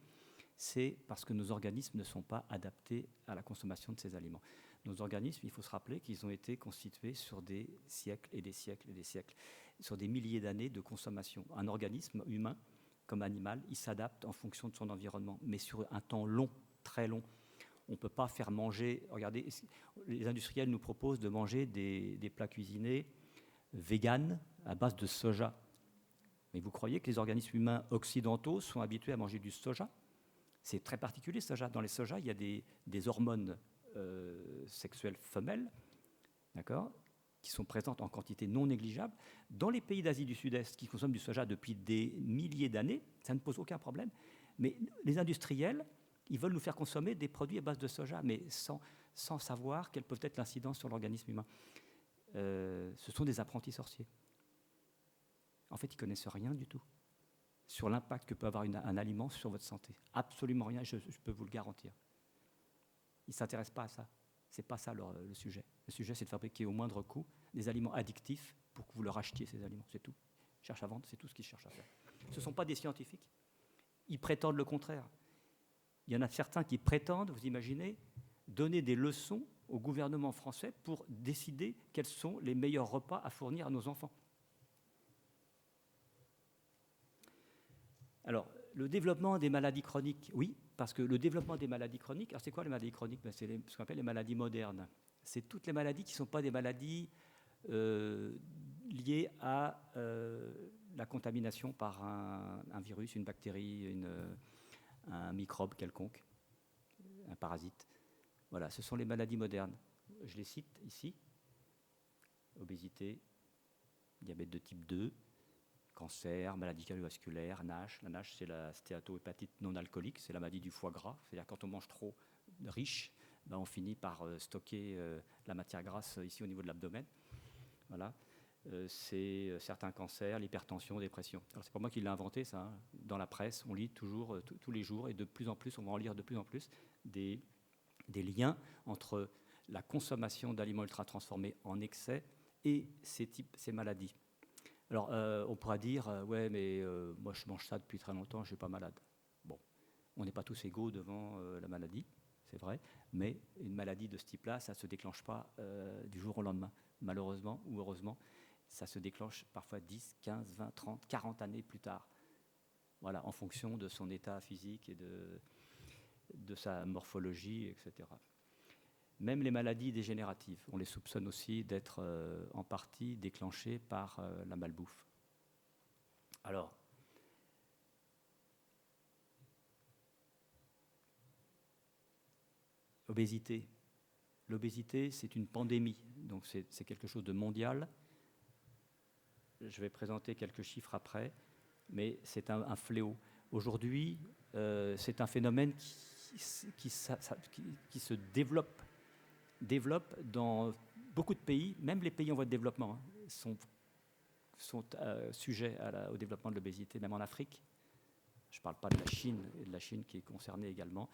c'est parce que nos organismes ne sont pas adaptés à la consommation de ces aliments. Nos organismes, il faut se rappeler qu'ils ont été constitués sur des siècles et des siècles et des siècles, sur des milliers d'années de consommation. Un organisme humain, comme animal, il s'adapte en fonction de son environnement, mais sur un temps long, très long. On ne peut pas faire manger... Regardez, les industriels nous proposent de manger des plats cuisinés véganes à base de soja. Mais vous croyez que les organismes humains occidentaux sont habitués à manger du soja ? C'est très particulier, soja. Dans les sojas, il y a des hormones sexuelles femelles, d'accord, qui sont présentes en quantité non négligeable. Dans les pays d'Asie du Sud-Est, qui consomment du soja depuis des milliers d'années, ça ne pose aucun problème. Mais les industriels, ils veulent nous faire consommer des produits à base de soja, mais sans savoir quelle peut être l'incidence sur l'organisme humain. Ce sont des apprentis sorciers. En fait, ils ne connaissent rien du tout sur l'impact que peut avoir un aliment sur votre santé. Absolument rien, je peux vous le garantir. Ils ne s'intéressent pas à ça. Ce n'est pas ça le sujet. Le sujet, c'est de fabriquer au moindre coût des aliments addictifs pour que vous leur achetiez ces aliments. C'est tout. Ils cherchent à vendre, c'est tout ce qu'ils cherchent à faire. Ce ne sont pas des scientifiques. Ils prétendent le contraire. Il y en a certains qui prétendent, vous imaginez, donner des leçons au gouvernement français pour décider quels sont les meilleurs repas à fournir à nos enfants. Alors, le développement des maladies chroniques, oui, parce que le développement des maladies chroniques, alors c'est quoi les maladies chroniques? C'est ce qu'on appelle les maladies modernes. C'est toutes les maladies qui ne sont pas des maladies liées à la contamination par un virus, une bactérie, un microbe quelconque, un parasite. Voilà, ce sont les maladies modernes. Je les cite ici. Obésité, diabète de type 2, cancer, maladie cardiovasculaire, NASH. La NASH, c'est la stéatohépatite non alcoolique, c'est la maladie du foie gras. C'est-à-dire quand on mange trop riche, ben on finit par stocker la matière grasse ici au niveau de l'abdomen. Voilà. C'est certains cancers, l'hypertension, la dépression. Alors c'est pas moi qui l'ai inventé, ça. Hein. Dans la presse, on lit toujours, tous les jours, et de plus en plus, on va en lire de plus en plus, des liens entre la consommation d'aliments ultra-transformés en excès et ces maladies. Alors, on pourra dire, ouais, mais moi, je mange ça depuis très longtemps, je ne suis pas malade. Bon, on n'est pas tous égaux devant la maladie, c'est vrai, mais une maladie de ce type-là, ça ne se déclenche pas du jour au lendemain. Malheureusement ou heureusement, ça se déclenche parfois 10, 15, 20, 30, 40 années plus tard. Voilà, en fonction de son état physique et de sa morphologie, etc. Même les maladies dégénératives, on les soupçonne aussi d'être en partie déclenchées par la malbouffe. Alors, obésité. L'obésité, c'est une pandémie, donc c'est quelque chose de mondial. Je vais présenter quelques chiffres après, mais c'est un fléau. Aujourd'hui, c'est un phénomène qui se développe dans beaucoup de pays, même les pays en voie de développement, sont sujets au développement de l'obésité, même en Afrique. Je ne parle pas de la Chine, et de la Chine qui est concernée également.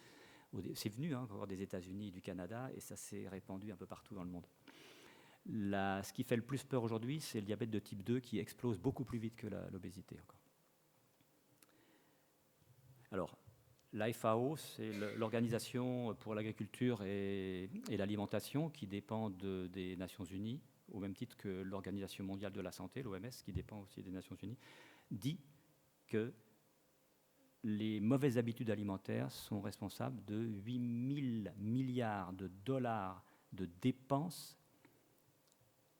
C'est venu encore des États-Unis et du Canada, et ça s'est répandu un peu partout dans le monde. Ce qui fait le plus peur aujourd'hui, c'est le diabète de type 2 qui explose beaucoup plus vite que l'obésité encore. Alors, la FAO, c'est l'Organisation pour l'agriculture et l'alimentation qui dépend des Nations Unies, au même titre que l'Organisation mondiale de la santé, l'OMS, qui dépend aussi des Nations Unies, dit que les mauvaises habitudes alimentaires sont responsables de 8 000 milliards de dollars de dépenses,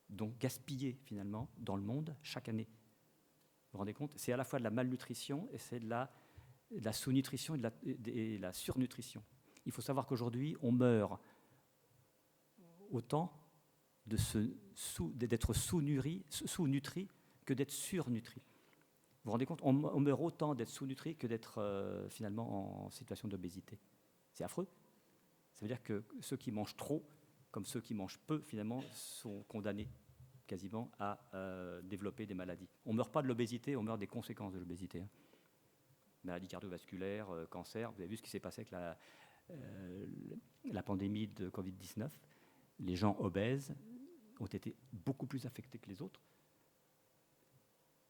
donc gaspillées finalement, dans le monde chaque année. Vous vous rendez compte? C'est à la fois de la malnutrition et c'est de la sous-nutrition et de la surnutrition. Il faut savoir qu'aujourd'hui, on meurt autant d'être sous-nutri que d'être surnutri. Vous vous rendez compte? On meurt autant d'être sous-nutri que d'être finalement en situation d'obésité. C'est affreux. Ça veut dire que ceux qui mangent trop, comme ceux qui mangent peu, finalement, sont condamnés quasiment à développer des maladies. On ne meurt pas de l'obésité, on meurt des conséquences de l'obésité. Maladies cardiovasculaires, cancer. Vous avez vu ce qui s'est passé avec la pandémie de Covid-19. Les gens obèses ont été beaucoup plus affectés que les autres.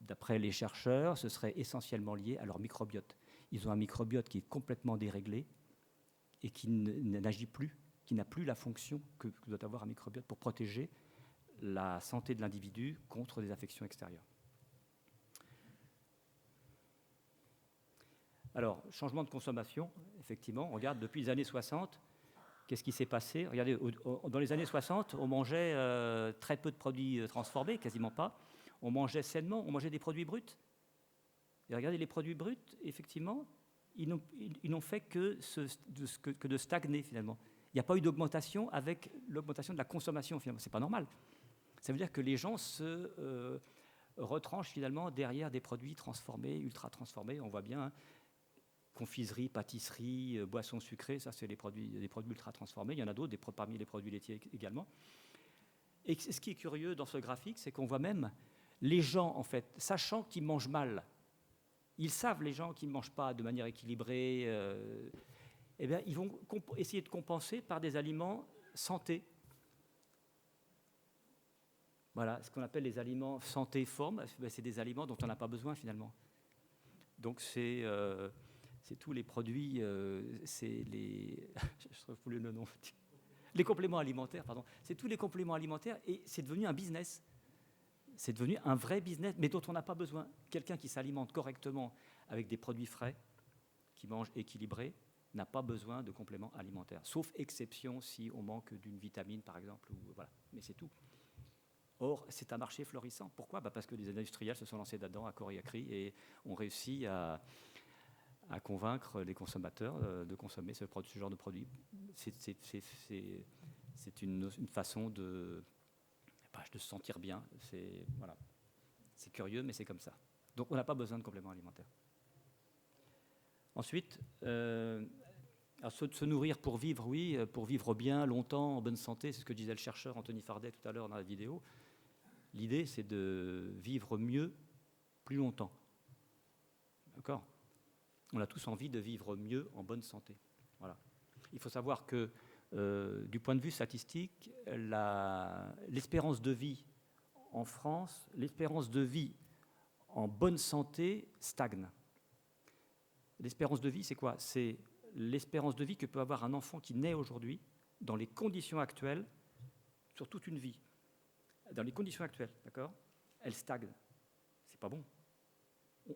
D'après les chercheurs, ce serait essentiellement lié à leur microbiote. Ils ont un microbiote qui est complètement déréglé et qui n'agit plus, qui n'a plus la fonction que doit avoir un microbiote pour protéger la santé de l'individu contre des affections extérieures. Alors, changement de consommation, effectivement, on regarde depuis les années 60, qu'est-ce qui s'est passé? Regardez, dans les années 60, on mangeait très peu de produits transformés, quasiment pas. On mangeait sainement, on mangeait des produits bruts. Et regardez, les produits bruts, effectivement, ils n'ont fait que de stagner, finalement. Il n'y a pas eu d'augmentation avec l'augmentation de la consommation, finalement. Ce n'est pas normal. Ça veut dire que les gens se retranchent, finalement, derrière des produits transformés, ultra transformés. On voit bien, confiserie, pâtisserie, boissons sucrées, ça, c'est des produits ultra transformés. Il y en a d'autres, parmi les produits laitiers également. Et ce qui est curieux dans ce graphique, c'est qu'on voit même les gens, en fait, sachant qu'ils mangent mal, ils savent, les gens qui ne mangent pas de manière équilibrée, eh bien, ils vont essayer de compenser par des aliments santé. Voilà, ce qu'on appelle les aliments santé-forme, c'est des aliments dont on n'a pas besoin finalement. Donc c'est tous les produits, c'est les... je trouve plus le nom. Les compléments alimentaires, pardon. C'est tous les compléments alimentaires et c'est devenu un business. C'est devenu un vrai business, mais dont on n'a pas besoin. Quelqu'un qui s'alimente correctement avec des produits frais, qui mange équilibré, n'a pas besoin de compléments alimentaires. Sauf exception si on manque d'une vitamine, par exemple. Voilà. Mais c'est tout. Or, c'est un marché florissant. Pourquoi? Parce que les industriels se sont lancés là-dedans à corps et à cri et ont réussi à convaincre les consommateurs de consommer ce genre de produit. C'est une façon de se sentir bien. C'est curieux, mais c'est comme ça. Donc, on n'a pas besoin de compléments alimentaires. Ensuite, alors se nourrir pour vivre, oui, pour vivre bien, longtemps, en bonne santé, c'est ce que disait le chercheur Anthony Fardet tout à l'heure dans la vidéo. L'idée, c'est de vivre mieux, plus longtemps. D'accord? On a tous envie de vivre mieux en bonne santé. Voilà. Il faut savoir que, du point de vue statistique, l'espérance de vie en France, l'espérance de vie en bonne santé stagne. L'espérance de vie, c'est quoi? C'est l'espérance de vie que peut avoir un enfant qui naît aujourd'hui, dans les conditions actuelles, sur toute une vie. Dans les conditions actuelles, d'accord? Elle stagne. C'est pas bon.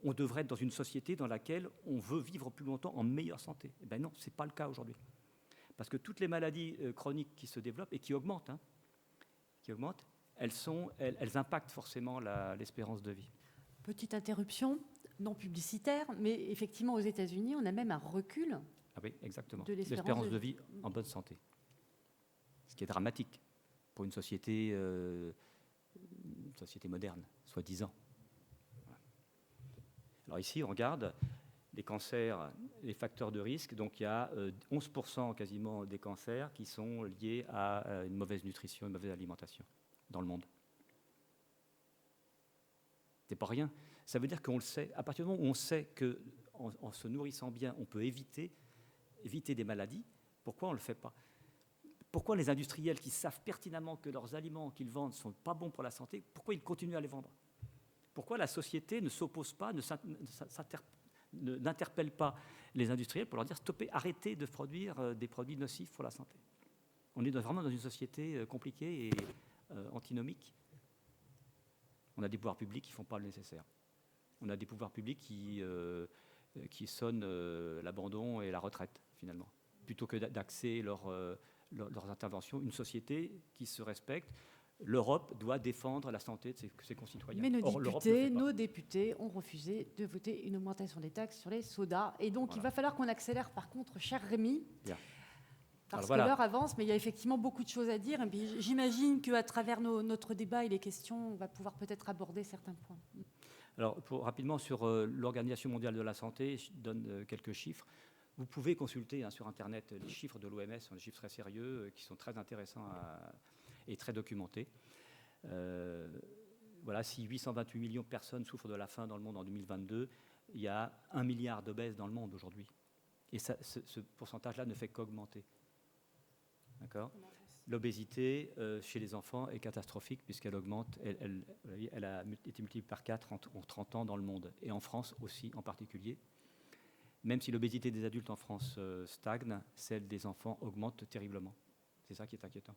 On devrait être dans une société dans laquelle on veut vivre plus longtemps en meilleure santé. Eh bien non, ce n'est pas le cas aujourd'hui. Parce que toutes les maladies chroniques qui se développent et qui augmentent, elles impactent forcément l'espérance de vie.
Petite interruption, non publicitaire, mais effectivement aux États-Unis, on a même un recul.
Ah oui, exactement.
De
l'espérance de vie en bonne santé. Ce qui est dramatique pour une société moderne, soi-disant. Voilà. Alors ici, on regarde les cancers, les facteurs de risque. Donc il y a 11% quasiment des cancers qui sont liés à une mauvaise nutrition, une mauvaise alimentation dans le monde. C'est pas rien. Ça veut dire qu'on le sait. À partir du moment où on sait qu'en se nourrissant bien, on peut éviter des maladies, pourquoi on ne le fait pas? Pourquoi les industriels qui savent pertinemment que leurs aliments qu'ils vendent ne sont pas bons pour la santé, pourquoi ils continuent à les vendre? Pourquoi la société ne s'oppose pas, n'interpelle pas les industriels pour leur dire stoppez, arrêtez de produire des produits nocifs pour la santé? On est vraiment dans une société compliquée et antinomique. On a des pouvoirs publics qui ne font pas le nécessaire. On a des pouvoirs publics qui sonnent l'abandon et la retraite, finalement, plutôt que d'axer leurs interventions. Une société qui se respecte, l'Europe doit défendre la santé de ses concitoyens.
Mais nos députés ont refusé de voter une augmentation des taxes sur les sodas. Et donc, il va falloir qu'on accélère, par contre, cher Rémi. Bien. Parce que l'heure avance, mais il y a effectivement beaucoup de choses à dire. Et puis, j'imagine qu'à travers notre débat et les questions, on va pouvoir peut-être aborder certains points.
Alors, rapidement, sur l'Organisation mondiale de la santé, je donne quelques chiffres. Vous pouvez consulter sur Internet les chiffres de l'OMS, sont des chiffres très sérieux, qui sont très intéressants et très documentés. Voilà, si 828 millions de personnes souffrent de la faim dans le monde en 2022, il y a 1 milliard d'obèses dans le monde aujourd'hui. Et ce pourcentage-là ne fait qu'augmenter. D'accord ? L'obésité chez les enfants est catastrophique puisqu'elle augmente, elle a été multipliée par 4 en 30 ans dans le monde, et en France aussi en particulier. Même si l'obésité des adultes en France stagne, celle des enfants augmente terriblement. C'est ça qui est inquiétant.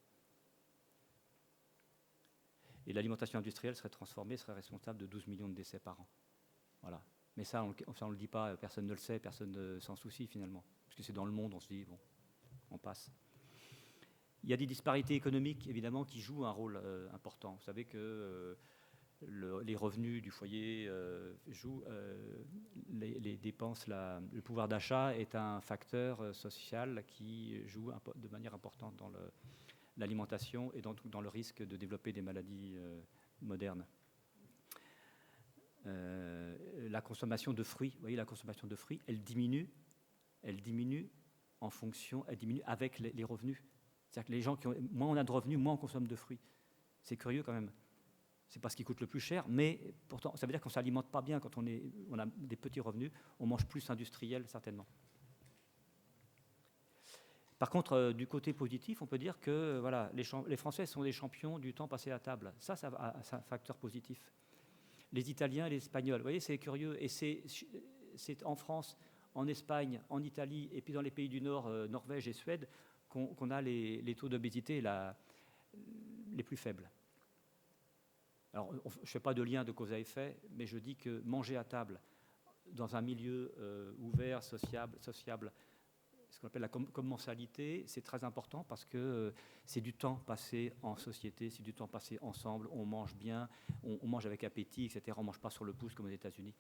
Et l'alimentation industrielle serait responsable de 12 millions de décès par an. Voilà. Mais ça, on ne le dit pas, personne ne le sait, personne ne s'en soucie finalement. Parce que c'est dans le monde, on se dit, bon, on passe. Il y a des disparités économiques, évidemment, qui jouent un rôle important. Vous savez que les revenus du foyer jouent, les dépenses, le pouvoir d'achat est un facteur social qui joue de manière importante dans l'alimentation et dans le risque de développer des maladies modernes. La consommation de fruits, vous voyez, la consommation de fruits, elle diminue en fonction, elle diminue avec les revenus. C'est-à-dire que les gens moins on a de revenus, moins on consomme de fruits. C'est curieux quand même. C'est pas ce qui coûte le plus cher, mais pourtant, ça veut dire qu'on ne s'alimente pas bien quand on a des petits revenus, on mange plus industriel certainement. Par contre, du côté positif, on peut dire que voilà, les Français sont des champions du temps passé à table. Ça c'est un facteur positif. Les Italiens et les Espagnols, vous voyez, c'est curieux. Et c'est en France, en Espagne, en Italie, et puis dans les pays du Nord, Norvège et Suède, qu'on a les taux d'obésité les plus faibles. Alors, je ne fais pas de lien de cause à effet, mais je dis que manger à table, dans un milieu ouvert, sociable, ce qu'on appelle la commensalité, c'est très important parce que c'est du temps passé en société, c'est du temps passé ensemble, on mange bien, on mange avec appétit, etc. On ne mange pas sur le pouce comme aux États-Unis.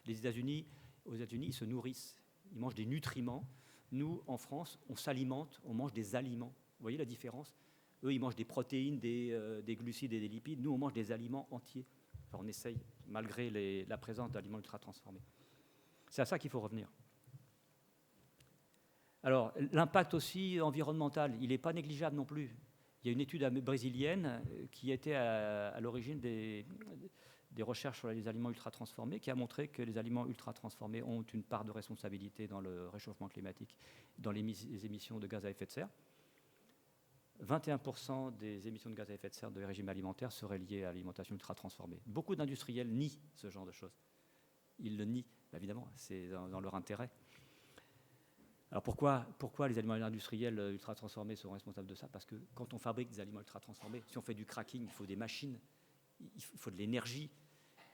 Aux États-Unis, ils se nourrissent, ils mangent des nutriments. Nous, en France, on s'alimente, on mange des aliments. Vous voyez la différence ? Eux, ils mangent des protéines, des glucides et des lipides. Nous, on mange des aliments entiers. Enfin, on essaye, malgré la présence d'aliments ultra transformés. C'est à ça qu'il faut revenir. Alors, l'impact aussi environnemental, il n'est pas négligeable non plus. Il y a une étude brésilienne qui était à l'origine des recherches sur les aliments ultra-transformés qui a montré que les aliments ultra-transformés ont une part de responsabilité dans le réchauffement climatique, dans les émissions de gaz à effet de serre. 21% des émissions de gaz à effet de serre de régime alimentaire seraient liées à l'alimentation ultra-transformée. Beaucoup d'industriels nient ce genre de choses. Ils le nient, évidemment, c'est dans leur intérêt. Alors pourquoi les aliments industriels ultra-transformés sont responsables de ça ? Parce que quand on fabrique des aliments ultra-transformés, si on fait du cracking, il faut des machines, il faut de l'énergie.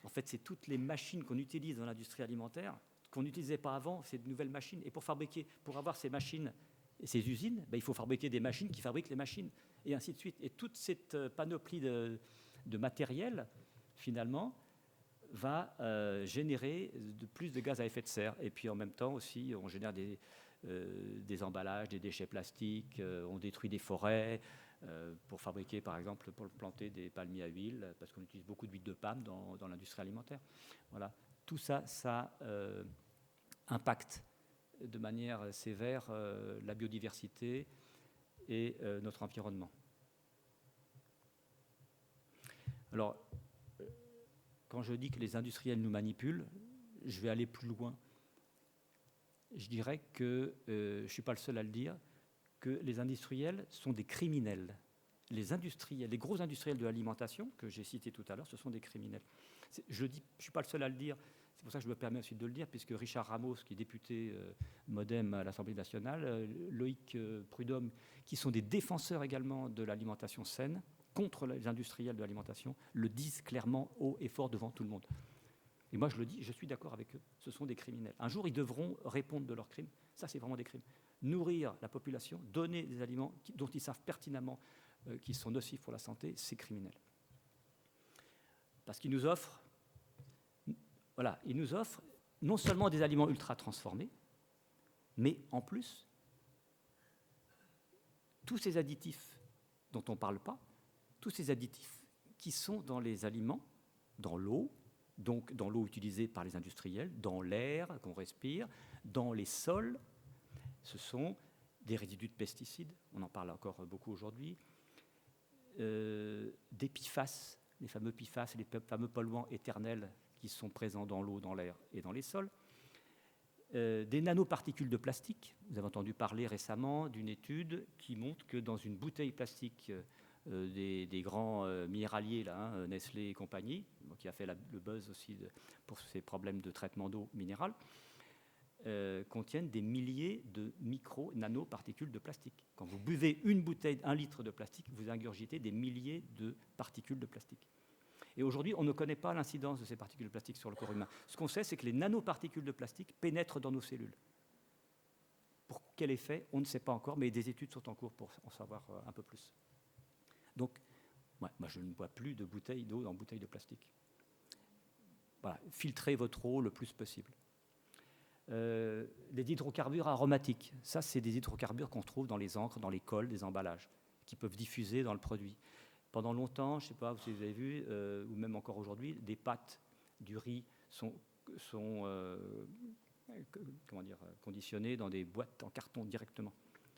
En fait, c'est toutes les machines qu'on utilise dans l'industrie alimentaire, qu'on n'utilisait pas avant, c'est de nouvelles machines. Et pour avoir ces machines et ces usines, il faut fabriquer des machines qui fabriquent les machines, et ainsi de suite. Et toute cette panoplie de matériel, finalement, va générer plus de gaz à effet de serre. Et puis en même temps aussi, on génère des emballages, des déchets plastiques, on détruit des forêts pour fabriquer, par exemple, pour planter des palmiers à huile, parce qu'on utilise beaucoup d'huile de palme dans l'industrie alimentaire. Voilà. Tout ça, ça impactent de manière sévère la biodiversité et notre environnement. Alors, quand je dis que les industriels nous manipulent, je vais aller plus loin. Je dirais que, je ne suis pas le seul à le dire, que les industriels sont des criminels. Les industriels, les gros industriels de l'alimentation, que j'ai cités tout à l'heure, ce sont des criminels. Je ne suis pas le seul à le dire, c'est pour ça que je me permets aussi de le dire, puisque Richard Ramos, qui est député MoDem à l'Assemblée nationale, Loïc Prudhomme, qui sont des défenseurs également de l'alimentation saine, contre les industriels de l'alimentation, le disent clairement haut et fort devant tout le monde. Et moi, je le dis, je suis d'accord avec eux. Ce sont des criminels. Un jour, ils devront répondre de leurs crimes. Ça, c'est vraiment des crimes. Nourrir la population, donner des aliments dont ils savent pertinemment qu'ils sont nocifs pour la santé, c'est criminel. Parce qu'ils nous offrent, voilà, ils nous offrent non seulement des aliments ultra transformés, mais en plus, tous ces additifs dont on ne parle pas, tous ces additifs qui sont dans les aliments, dans l'eau, donc dans l'eau utilisée par les industriels, dans l'air qu'on respire, dans les sols, ce sont des résidus de pesticides, on en parle encore beaucoup aujourd'hui, des PFAS, les fameux PFAS, les fameux polluants éternels qui sont présents dans l'eau, dans l'air et dans les sols, des nanoparticules de plastique. Vous avez entendu parler récemment d'une étude qui montre que dans une bouteille plastique des grands minéraliers, là, Nestlé et compagnie, qui a fait le buzz aussi pour ces problèmes de traitement d'eau minérale, contiennent des milliers de nanoparticules de plastique. Quand vous buvez une bouteille, 1 litre de plastique, vous ingurgitez des milliers de particules de plastique. Et aujourd'hui, on ne connaît pas l'incidence de ces particules de plastique sur le corps humain. Ce qu'on sait, c'est que les nanoparticules de plastique pénètrent dans nos cellules. Pour quel effet, on ne sait pas encore, mais des études sont en cours pour en savoir un peu plus. Donc, moi, je ne bois plus de bouteilles d'eau dans bouteilles de plastique. Voilà, filtrez votre eau le plus possible. Les hydrocarbures aromatiques, ça, c'est des hydrocarbures qu'on trouve dans les encres, dans les cols des emballages, qui peuvent diffuser dans le produit. Pendant longtemps, je ne sais pas si vous avez vu, ou même encore aujourd'hui, des pâtes du riz sont conditionnées dans des boîtes en carton directement.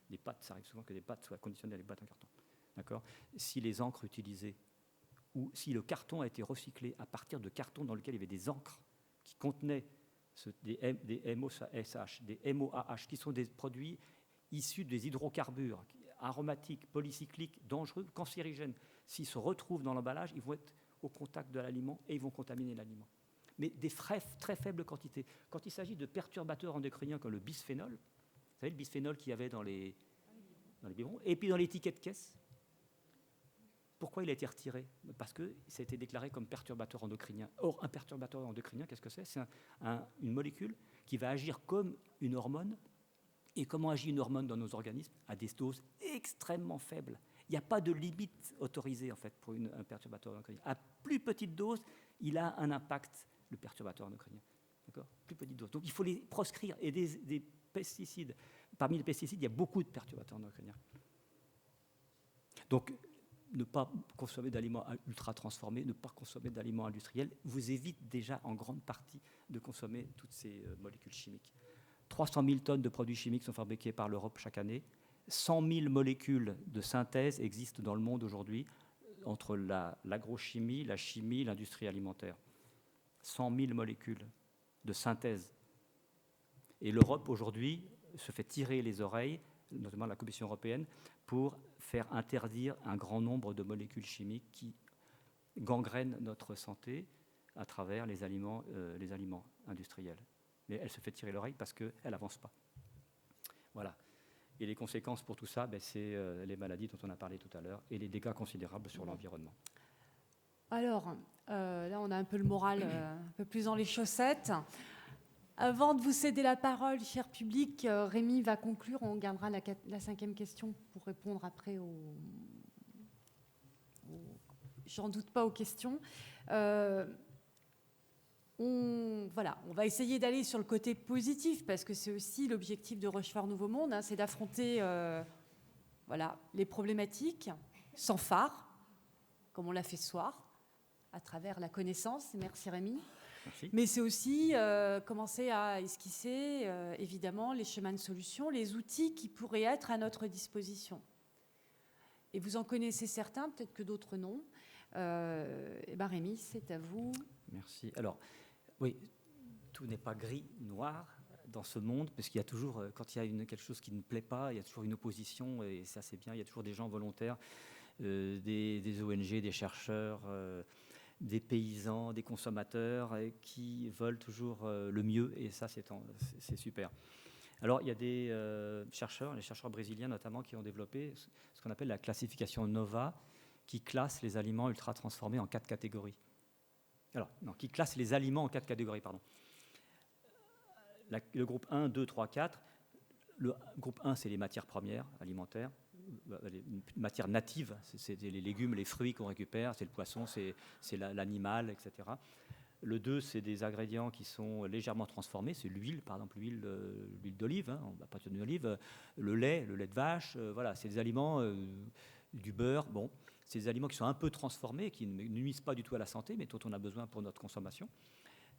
Des pâtes, ça arrive souvent que des pâtes soient conditionnées dans des boîtes en carton. D'accord ? Si les encres utilisées, ou si le carton a été recyclé à partir de cartons dans lesquels il y avait des encres qui contenaient des MOSH, des MOAH, qui sont des produits issus des hydrocarbures aromatiques, polycycliques, dangereux, cancérigènes. S'ils se retrouvent dans l'emballage, ils vont être au contact de l'aliment et ils vont contaminer l'aliment. Mais des très faibles quantités. Quand il s'agit de perturbateurs endocriniens comme le bisphénol, vous savez le bisphénol qu'il y avait dans les biberons, et puis dans les tickets de caisse, pourquoi il a été retiré ? Parce que ça a été déclaré comme perturbateur endocrinien. Or, un perturbateur endocrinien, qu'est-ce que c'est ? C'est une molécule qui va agir comme une hormone. Et comment agit une hormone dans nos organismes ? À des doses extrêmement faibles. Il n'y a pas de limite autorisée en fait, pour un perturbateur endocrinien. À plus petite dose, il a un impact, le perturbateur endocrinien. D'accord ? Plus petite dose. Donc il faut les proscrire. Et des pesticides. Parmi les pesticides, il y a beaucoup de perturbateurs endocriniens. Donc, ne pas consommer d'aliments ultra transformés, ne pas consommer d'aliments industriels, vous évite déjà en grande partie de consommer toutes ces molécules chimiques. 300 000 tonnes de produits chimiques sont fabriqués par l'Europe chaque année. 100 000 molécules de synthèse existent dans le monde aujourd'hui, entre l'agrochimie, la chimie, l'industrie alimentaire. 100 000 molécules de synthèse. Et l'Europe, aujourd'hui, se fait tirer les oreilles, notamment la Commission européenne, pour faire interdire un grand nombre de molécules chimiques qui gangrènent notre santé à travers les aliments industriels. Mais elle se fait tirer l'oreille parce qu'elle n'avance pas. Voilà. Et les conséquences pour tout ça, c'est les maladies dont on a parlé tout à l'heure et les dégâts considérables sur l'environnement.
Alors, là, on a un peu le moral un peu plus dans les chaussettes. Avant de vous céder la parole, cher public, Rémi va conclure. On gardera la 5e question pour répondre après j'en doute pas aux questions. On va essayer d'aller sur le côté positif parce que c'est aussi l'objectif de Rochefort Nouveau Monde, c'est d'affronter les problématiques sans phare, comme on l'a fait ce soir, à travers la connaissance. Merci Rémi. Mais c'est aussi commencer à esquisser, évidemment, les chemins de solution, les outils qui pourraient être à notre disposition. Et vous en connaissez certains, peut-être que d'autres non. Rémi, c'est à vous.
Merci. Alors, oui, tout n'est pas gris, noir dans ce monde, parce qu'il y a toujours, quand il y a quelque chose qui ne plaît pas, il y a toujours une opposition, et ça c'est bien, il y a toujours des gens volontaires, des ONG, des chercheurs, des paysans, des consommateurs qui veulent toujours le mieux, et ça c'est super. Alors il y a des chercheurs, les chercheurs brésiliens notamment, qui ont développé ce qu'on appelle la classification NOVA, qui classe les aliments ultra transformés en 4 catégories. Alors, non, qui classe les aliments en 4 catégories, pardon. Le groupe 1, 2, 3, 4. Le groupe 1, c'est les matières premières alimentaires, les matières natives, c'est les légumes, les fruits qu'on récupère, c'est le poisson, c'est l'animal, etc. Le 2, c'est des ingrédients qui sont légèrement transformés, c'est l'huile, par exemple l'huile d'olive, on va pas tenir d'olive, le lait de vache, voilà, c'est des aliments, du beurre, bon, c'est des aliments qui sont un peu transformés, qui ne nuisent pas du tout à la santé, mais dont on a besoin pour notre consommation.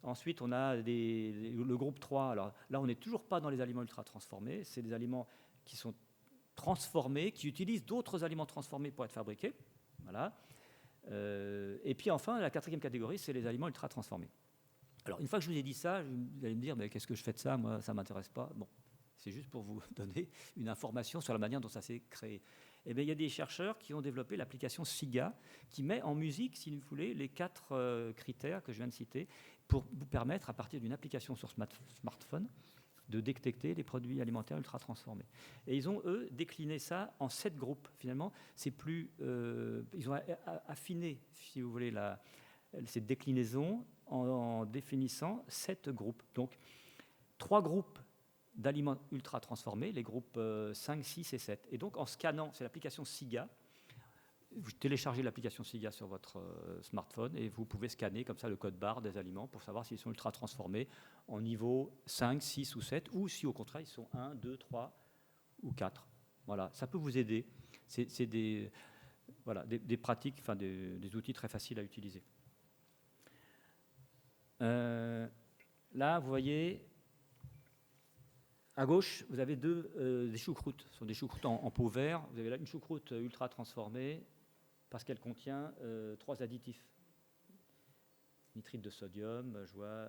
Ensuite, on a le groupe 3. Alors là, on n'est toujours pas dans les aliments ultra transformés. C'est des aliments qui sont transformés, qui utilisent d'autres aliments transformés pour être fabriqués. Voilà. Et puis enfin, la 4e catégorie, c'est les aliments ultra transformés. Alors, une fois que je vous ai dit ça, vous allez me dire, mais qu'est-ce que je fais de ça? Moi, ça ne m'intéresse pas. Bon, c'est juste pour vous donner une information sur la manière dont ça s'est créé. Eh bien, il y a des chercheurs qui ont développé l'application SIGA, qui met en musique, si vous voulez, les 4 critères que je viens de citer, pour vous permettre, à partir d'une application sur smartphone, de détecter les produits alimentaires ultra transformés. Et ils ont, eux, décliné ça en 7 groupes. Finalement, c'est plus, ils ont affiné, si vous voulez, cette déclinaison en définissant 7 groupes. Donc, 3 groupes d'aliments ultra transformés, les groupes 5, 6 et 7. Et donc, en scannant, c'est l'application SIGA, vous téléchargez l'application SIGA sur votre smartphone et vous pouvez scanner comme ça le code barre des aliments pour savoir s'ils sont ultra transformés en niveau 5, 6 ou 7, ou si au contraire ils sont 1, 2, 3 ou 4. Voilà, ça peut vous aider. C'est des pratiques, enfin des outils très faciles à utiliser. Là, vous voyez, à gauche, vous avez des choucroutes. Ce sont des choucroutes en pot vert. Vous avez là une choucroute ultra transformée parce qu'elle contient 3 additifs. Nitrite de sodium, je vois,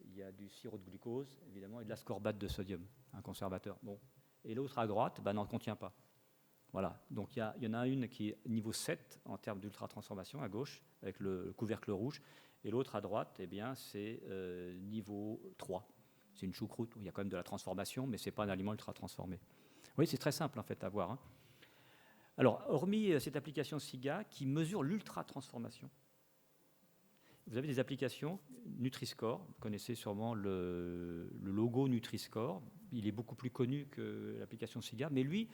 il y a du sirop de glucose, évidemment, et de l'ascorbate de sodium, un conservateur. Bon. Et l'autre à droite, n'en contient pas. Voilà. Donc il y en a une qui est niveau 7 en termes d'ultra-transformation, à gauche, avec le couvercle rouge, et l'autre à droite, eh bien, c'est niveau 3. C'est une choucroute où il y a quand même de la transformation, mais ce n'est pas un aliment ultra-transformé. Oui, c'est très simple en fait à voir. Alors, hormis cette application SIGA qui mesure l'ultra-transformation, vous avez des applications Nutri-Score. Vous connaissez sûrement le logo Nutri-Score. Il est beaucoup plus connu que l'application SIGA, mais lui,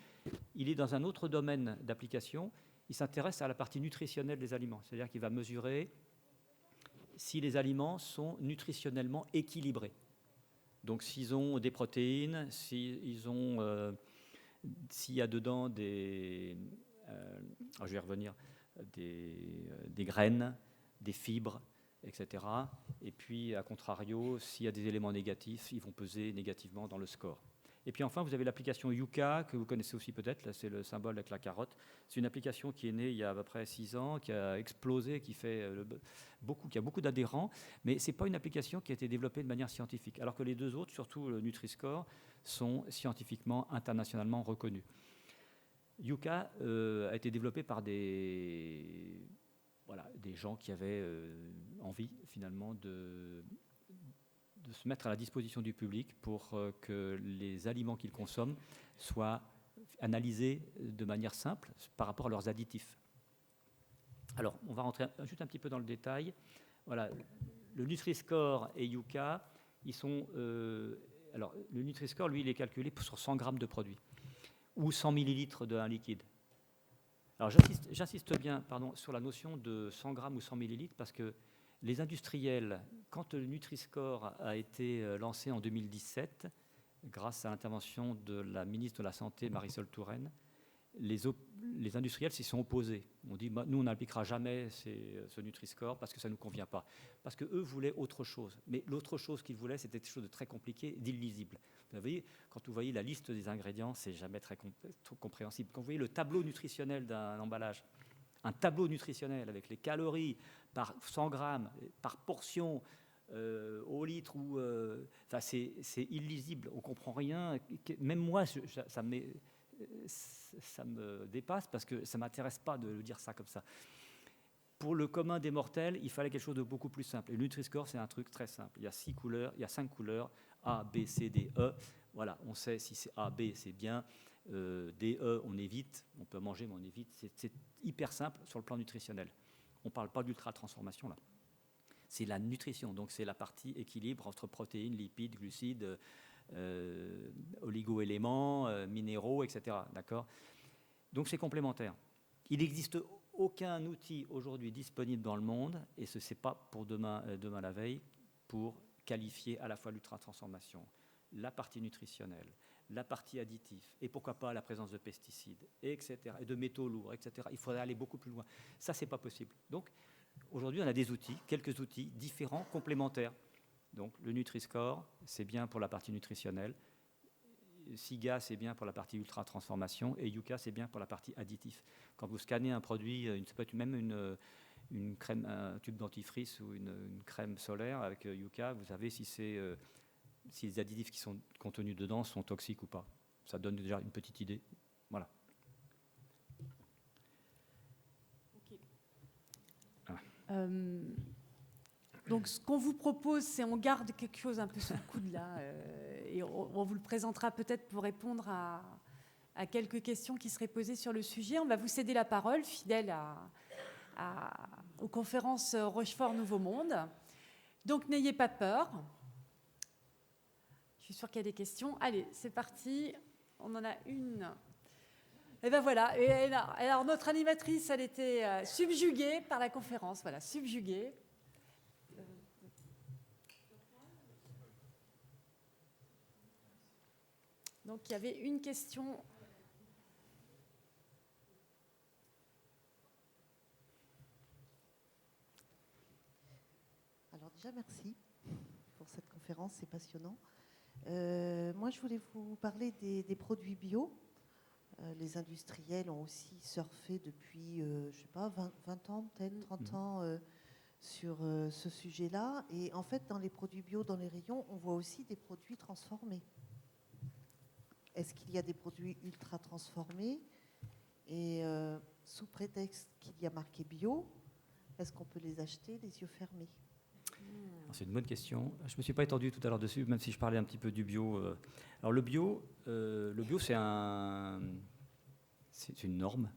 il est dans un autre domaine d'application. Il s'intéresse à la partie nutritionnelle des aliments, c'est-à-dire qu'il va mesurer si les aliments sont nutritionnellement équilibrés. Donc, s'ils ont des protéines, s'il y a dedans je vais y revenir, des graines, des fibres, etc. Et puis, à contrario, s'il y a des éléments négatifs, ils vont peser négativement dans le score. Et puis enfin, vous avez l'application Yuka, que vous connaissez aussi peut-être, là c'est le symbole avec la carotte. C'est une application qui est née il y a à peu près 6 ans, qui a explosé, qui a beaucoup d'adhérents, mais ce n'est pas une application qui a été développée de manière scientifique, alors que les 2 autres, surtout le Nutri-Score, sont scientifiquement, internationalement reconnus. Yuka a été développé par des gens qui avaient envie finalement de se mettre à la disposition du public pour que les aliments qu'ils consomment soient analysés de manière simple par rapport à leurs additifs. Alors, on va rentrer juste un petit peu dans le détail. Voilà, le Nutri-Score et Yuka, ils sont... alors, le Nutri-Score, lui, il est calculé sur 100 grammes de produit ou 100 millilitres d'un liquide. Alors, j'insiste bien sur la notion de 100 grammes ou 100 millilitres parce que les industriels, quand le Nutri-Score a été lancé en 2017, grâce à l'intervention de la ministre de la Santé, Marisol Touraine, les industriels s'y sont opposés. On dit, nous, on n'appliquera jamais ce Nutri-Score parce que ça ne nous convient pas. Parce qu'eux voulaient autre chose. Mais l'autre chose qu'ils voulaient, c'était quelque chose de très compliqué, d'illisible. Vous voyez, quand vous voyez la liste des ingrédients, c'est jamais très compréhensible. Quand vous voyez le tableau nutritionnel d'un emballage, un tableau nutritionnel avec les calories par 100 grammes, par portion, au litre, c'est illisible. On ne comprend rien. Même moi, ça me dépasse parce que ça ne m'intéresse pas de dire ça comme ça. Pour le commun des mortels, il fallait quelque chose de beaucoup plus simple. Et le Nutri-Score, c'est un truc très simple. Il y a 6 couleurs, il y a 5 couleurs, A, B, C, D, E. Voilà, on sait si c'est A, B, c'est bien. D, E, on évite. On peut manger, mais on évite. C'est hyper simple sur le plan nutritionnel. On ne parle pas d'ultra-transformation, là. C'est la nutrition, donc c'est la partie équilibre entre protéines, lipides, glucides, oligo-éléments, minéraux, etc. D'accord ? Donc c'est complémentaire. Il n'existe aucun outil aujourd'hui disponible dans le monde, et ce n'est pas pour demain la veille, pour qualifier à la fois l'ultra-transformation, la partie nutritionnelle, la partie additif, et pourquoi pas la présence de pesticides, etc., et de métaux lourds, etc. Il faudrait aller beaucoup plus loin. Ça, ce n'est pas possible. Donc, aujourd'hui, on a des outils, quelques outils différents, complémentaires. Donc, le Nutri-Score, c'est bien pour la partie nutritionnelle. SIGA, c'est bien pour la partie ultra-transformation. Et Yuka, c'est bien pour la partie additif. Quand vous scannez un produit, ça peut être même une crème, un tube dentifrice ou une crème solaire avec Yuka, vous savez si les additifs qui sont contenus dedans sont toxiques ou pas. Ça donne déjà une petite idée. Voilà.
Donc, ce qu'on vous propose, c'est on garde quelque chose un peu sous le coude là, et on vous le présentera peut-être pour répondre à quelques questions qui seraient posées sur le sujet. On va vous céder la parole, fidèle aux conférences Rochefort Nouveau Monde. Donc, n'ayez pas peur. Je suis sûre qu'il y a des questions. Allez, c'est parti. On en a une. Et ben voilà. Et alors, notre animatrice, elle était subjuguée par la conférence. Voilà, subjuguée. Donc, il y avait une question.
Alors déjà, merci pour cette conférence, c'est passionnant. Moi, je voulais vous parler des produits bio. Les industriels ont aussi surfé depuis, je ne sais pas, 20 ans, peut-être 30 ans sur ce sujet-là. Et en fait, dans les produits bio, dans les rayons, on voit aussi des produits transformés. Est-ce qu'il y a des produits ultra transformés? Et sous prétexte qu'il y a marqué bio, est-ce qu'on peut les acheter les yeux fermés?
C'est une bonne question. Je ne me suis pas étendu tout à l'heure dessus, même si je parlais un petit peu du bio. Alors le bio c'est une norme.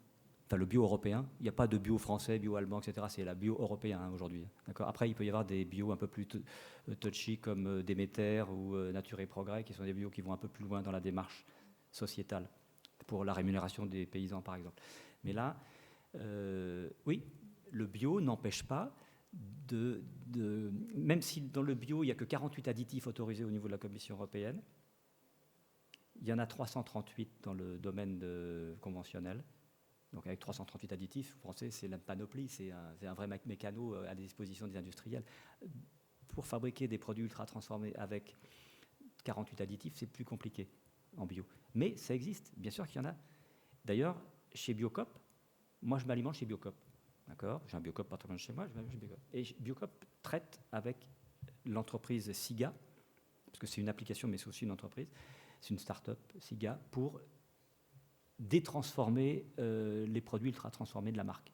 Enfin, le bio européen. Il n'y a pas de bio français, bio allemand, etc. C'est la bio européen aujourd'hui. D'accord. Après, il peut y avoir des bio un peu plus touchy comme Déméter ou Nature et Progrès, qui sont des bio qui vont un peu plus loin dans la démarche sociétale pour la rémunération des paysans, par exemple. Mais là, oui, le bio n'empêche pas même si dans le bio, il n'y a que 48 additifs autorisés au niveau de la Commission européenne, il y en a 338 dans le domaine conventionnel. Donc avec 338 additifs, vous pensez, c'est la panoplie, c'est un vrai mécano à la disposition des industriels. Pour fabriquer des produits ultra transformés avec 48 additifs, c'est plus compliqué en bio. Mais ça existe, bien sûr qu'il y en a. D'ailleurs, chez Biocop, moi je m'alimente chez Biocop. D'accord, j'ai un Biocop pas très loin de chez moi, je m'alimente chez Biocop. Et Biocop traite avec l'entreprise SIGA, parce que c'est une application, mais c'est aussi une entreprise, c'est une start-up, SIGA, pour détransformer les produits ultra transformés de la marque.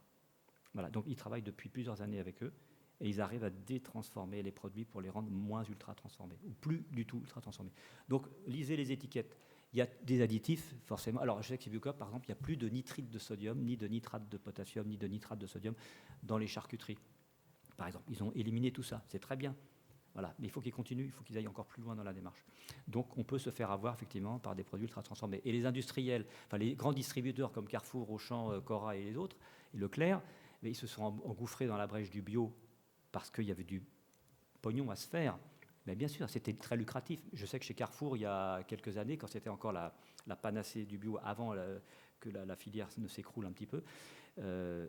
Voilà, donc ils travaillent depuis plusieurs années avec eux et ils arrivent à détransformer les produits pour les rendre moins ultra transformés ou plus du tout ultra transformés. Donc lisez les étiquettes. Il y a des additifs, forcément. Alors je sais que chez Biocop, par exemple, il n'y a plus de nitrite de sodium, ni de nitrate de potassium, ni de nitrate de sodium dans les charcuteries. Par exemple, ils ont éliminé tout ça. C'est très bien. Voilà, mais il faut qu'ils continuent, il faut qu'ils aillent encore plus loin dans la démarche. Donc on peut se faire avoir effectivement par des produits ultra transformés. Et les industriels, enfin les grands distributeurs comme Carrefour, Auchan, Cora et les autres, et Leclerc, mais ils se sont engouffrés dans la brèche du bio parce qu'il y avait du pognon à se faire. Mais bien sûr, c'était très lucratif. Je sais que chez Carrefour, il y a quelques années, quand c'était encore la panacée du bio, avant que la filière ne s'écroule un petit peu,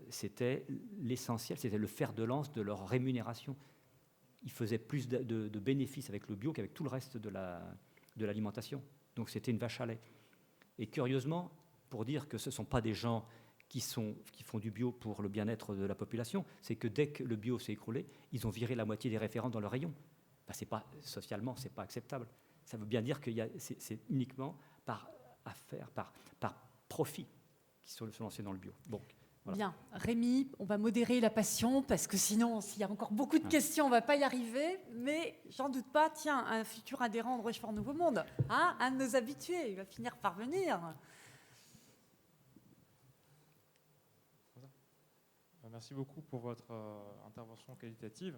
c'était l'essentiel, c'était le fer de lance de leur rémunération. Ils faisaient plus de bénéfices avec le bio qu'avec tout le reste de l'alimentation. Donc c'était une vache à lait. Et curieusement, pour dire que ce ne sont pas des gens qui font du bio pour le bien-être de la population, c'est que dès que le bio s'est écroulé, ils ont viré la moitié des référents dans leur rayon. Socialement, ce n'est pas acceptable. Ça veut bien dire que c'est uniquement par affaire, par profit qu'ils sont lancés dans le bio. Donc, voilà.
Bien. Rémi, on va modérer la passion parce que sinon, s'il y a encore beaucoup de questions, on ne va pas y arriver. Mais j'en doute pas, tiens, un futur adhérent de Rochefort Nouveau Monde, hein, un de nos habitués, il va finir par venir.
Merci beaucoup pour votre intervention qualitative.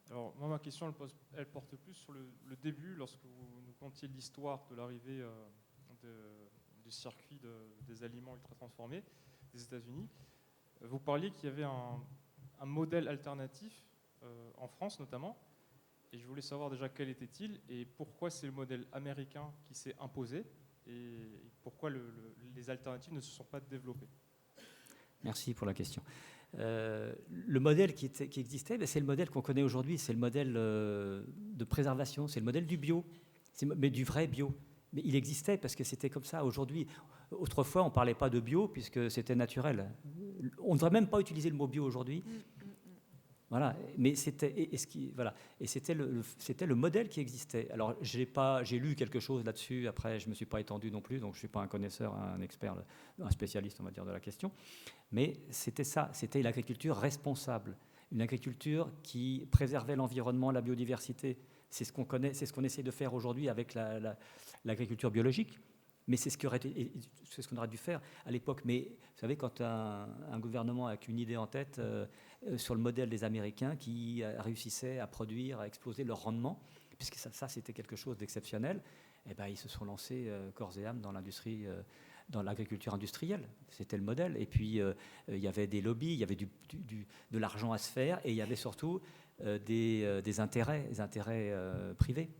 Alors, moi, ma question, elle porte plus sur le début, lorsque vous nous contiez l'histoire de l'arrivée du circuit des aliments ultra transformés des États-Unis. Vous parliez qu'il y avait un modèle alternatif en France notamment, et je voulais savoir déjà quel était-il et pourquoi c'est le modèle américain qui s'est imposé et pourquoi les alternatives ne se sont pas développées.
Merci pour la question. Le modèle qui existait, c'est le modèle qu'on connaît aujourd'hui, c'est le modèle de préservation, c'est le modèle du bio, mais du vrai bio. Mais il existait parce que c'était comme ça. Aujourd'hui, autrefois, on ne parlait pas de bio puisque c'était naturel. On ne devrait même pas utiliser le mot bio aujourd'hui. Voilà, mais c'était le modèle qui existait. Alors, j'ai lu quelque chose là-dessus. Après, je ne me suis pas étendu non plus, donc je ne suis pas un connaisseur, un expert, un spécialiste, on va dire, de la question. Mais c'était ça, c'était l'agriculture responsable, une agriculture qui préservait l'environnement, la biodiversité. C'est ce qu'on connaît, c'est ce qu'on essaie de faire aujourd'hui avec l'agriculture biologique. Mais c'est ce qu'on aurait dû faire à l'époque. Mais vous savez, quand un gouvernement avec une idée en tête sur le modèle des Américains qui réussissaient à produire, à exploser leur rendement, puisque ça c'était quelque chose d'exceptionnel, eh ben, ils se sont lancés corps et âme dans l'industrie, dans l'agriculture industrielle. C'était le modèle. Et puis, il y avait des lobbies, il y avait de l'argent à se faire, et il y avait surtout des intérêts privés.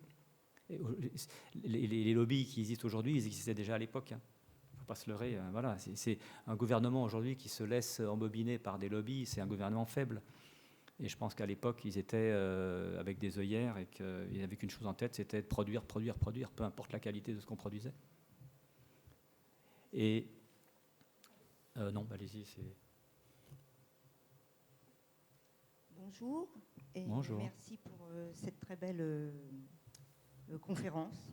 Les lobbies qui existent aujourd'hui, ils existaient déjà à l'époque. Il ne faut pas se leurrer. Voilà. C'est un gouvernement aujourd'hui qui se laisse embobiner par des lobbies, c'est un gouvernement faible. Et je pense qu'à l'époque, ils étaient avec des œillères et qu'ils n'avaient qu'une chose en tête, c'était de produire, peu importe la qualité de ce qu'on produisait. Et non, allez-y.
Bonjour. Et
bonjour.
Merci pour cette très belle conférence.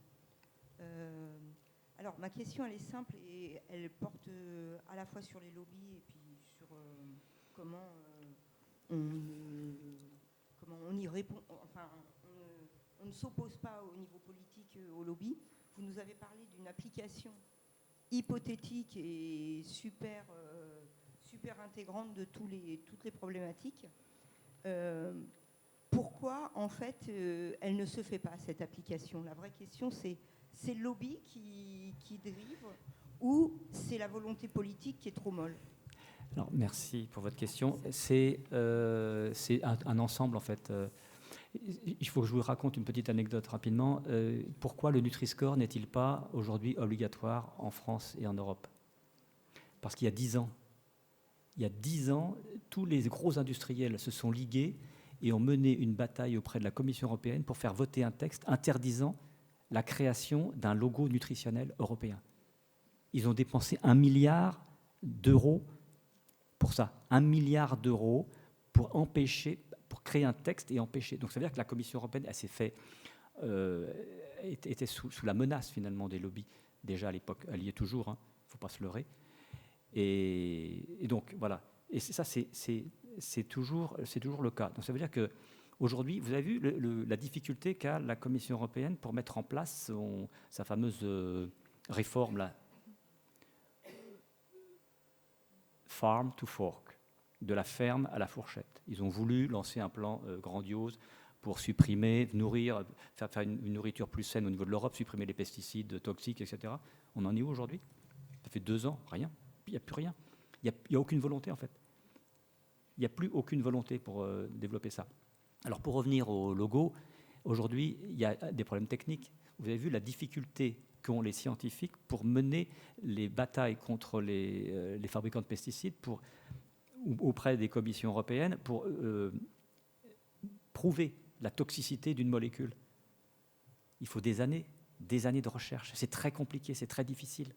Alors, ma question, elle est simple et elle porte à la fois sur les lobbies et puis sur comment on y répond. Enfin, on ne s'oppose pas au niveau politique aux lobbies. Vous nous avez parlé d'une application hypothétique et super intégrante de toutes les problématiques. Pourquoi, en fait, elle ne se fait pas, cette application? La vraie question, c'est le lobby qui dérive ou c'est la volonté politique qui est trop molle?
Alors, merci pour votre question. C'est un ensemble, en fait. Il faut que je vous raconte une petite anecdote rapidement. Pourquoi le Nutri-Score n'est-il pas aujourd'hui obligatoire en France et en Europe? Parce qu'il y a 10 ans, tous les gros industriels se sont ligués et ont mené une bataille auprès de la Commission européenne pour faire voter un texte interdisant la création d'un logo nutritionnel européen. Ils ont dépensé 1 milliard d'euros pour ça. 1 milliard d'euros pour créer un texte et empêcher. Donc ça veut dire que la Commission européenne, elle s'est fait, était sous la menace finalement des lobbies déjà à l'époque. Elle y est toujours, hein, il ne faut pas se leurrer. Et donc voilà. Et ça, c'est toujours le cas. Donc ça veut dire qu'aujourd'hui, vous avez vu la difficulté qu'a la Commission européenne pour mettre en place sa fameuse réforme, là, Farm to Fork, de la ferme à la fourchette. Ils ont voulu lancer un plan grandiose pour supprimer, faire une nourriture plus saine au niveau de l'Europe, supprimer les pesticides toxiques, etc. On en est où aujourd'hui? Ça fait 2 ans, rien. Il n'y a plus rien. Il n'y a aucune volonté, en fait. Il n'y a plus aucune volonté pour développer ça. Alors, pour revenir au logo, Aujourd'hui, il y a des problèmes techniques. Vous avez vu la difficulté qu'ont les scientifiques pour mener les batailles contre les fabricants de pesticides auprès des commissions européennes pour prouver la toxicité d'une molécule. Il faut des années de recherche. C'est très compliqué, c'est très difficile.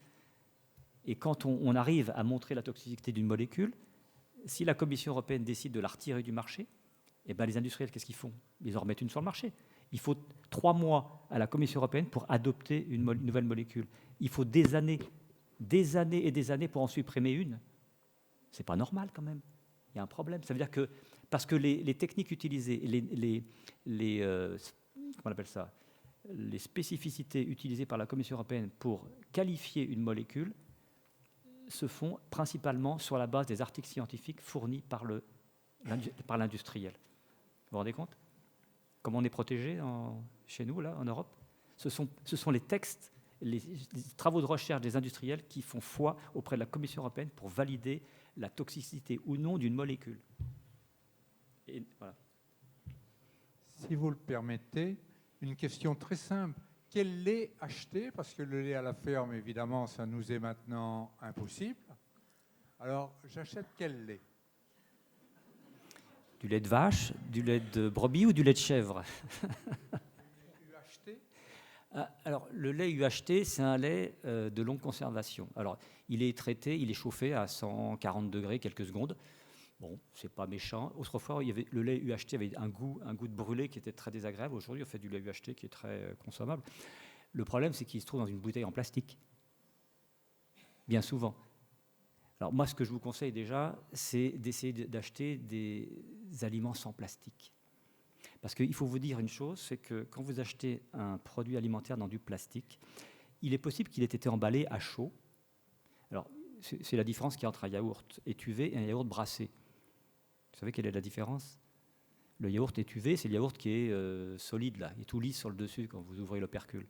Et quand on arrive à montrer la toxicité d'une molécule, si la Commission européenne décide de la retirer du marché, eh ben les industriels, qu'est-ce qu'ils font? Ils en remettent une sur le marché. Il faut 3 mois à la Commission européenne pour adopter une nouvelle molécule. Il faut des années et des années pour en supprimer une. C'est pas normal quand même. Il y a un problème. Ça veut dire que parce que les techniques utilisées, comment on appelle ça, les spécificités utilisées par la Commission européenne pour qualifier une molécule se font principalement sur la base des articles scientifiques fournis par l'industriel. Vous vous rendez compte? Comment on est protégé chez nous, là, en Europe? Ce sont les textes, les travaux de recherche des industriels qui font foi auprès de la Commission européenne pour valider la toxicité ou non d'une molécule. Et voilà.
Si vous le permettez, une question très simple. Quel lait acheter? Parce que le lait à la ferme, évidemment, ça nous est maintenant impossible. Alors, j'achète quel lait?
Du lait de vache, du lait de brebis ou du lait de chèvre?
UHT?
Alors, le lait UHT, c'est un lait de longue conservation. Alors, il est traité, il est chauffé à 140 degrés quelques secondes. Bon, c'est pas méchant. Autrefois, le lait UHT avait un goût de brûlé qui était très désagréable. Aujourd'hui, on fait du lait UHT qui est très consommable. Le problème, c'est qu'il se trouve dans une bouteille en plastique. Bien souvent. Alors moi, ce que je vous conseille déjà, c'est d'essayer d'acheter des aliments sans plastique. Parce qu'il faut vous dire une chose, c'est que quand vous achetez un produit alimentaire dans du plastique, il est possible qu'il ait été emballé à chaud. Alors, c'est la différence qu'il y a entre un yaourt étuvé et un yaourt brassé. Vous savez quelle est la différence? Le yaourt étuvé, c'est le yaourt qui est solide, là, il est tout lisse sur le dessus quand vous ouvrez l'opercule.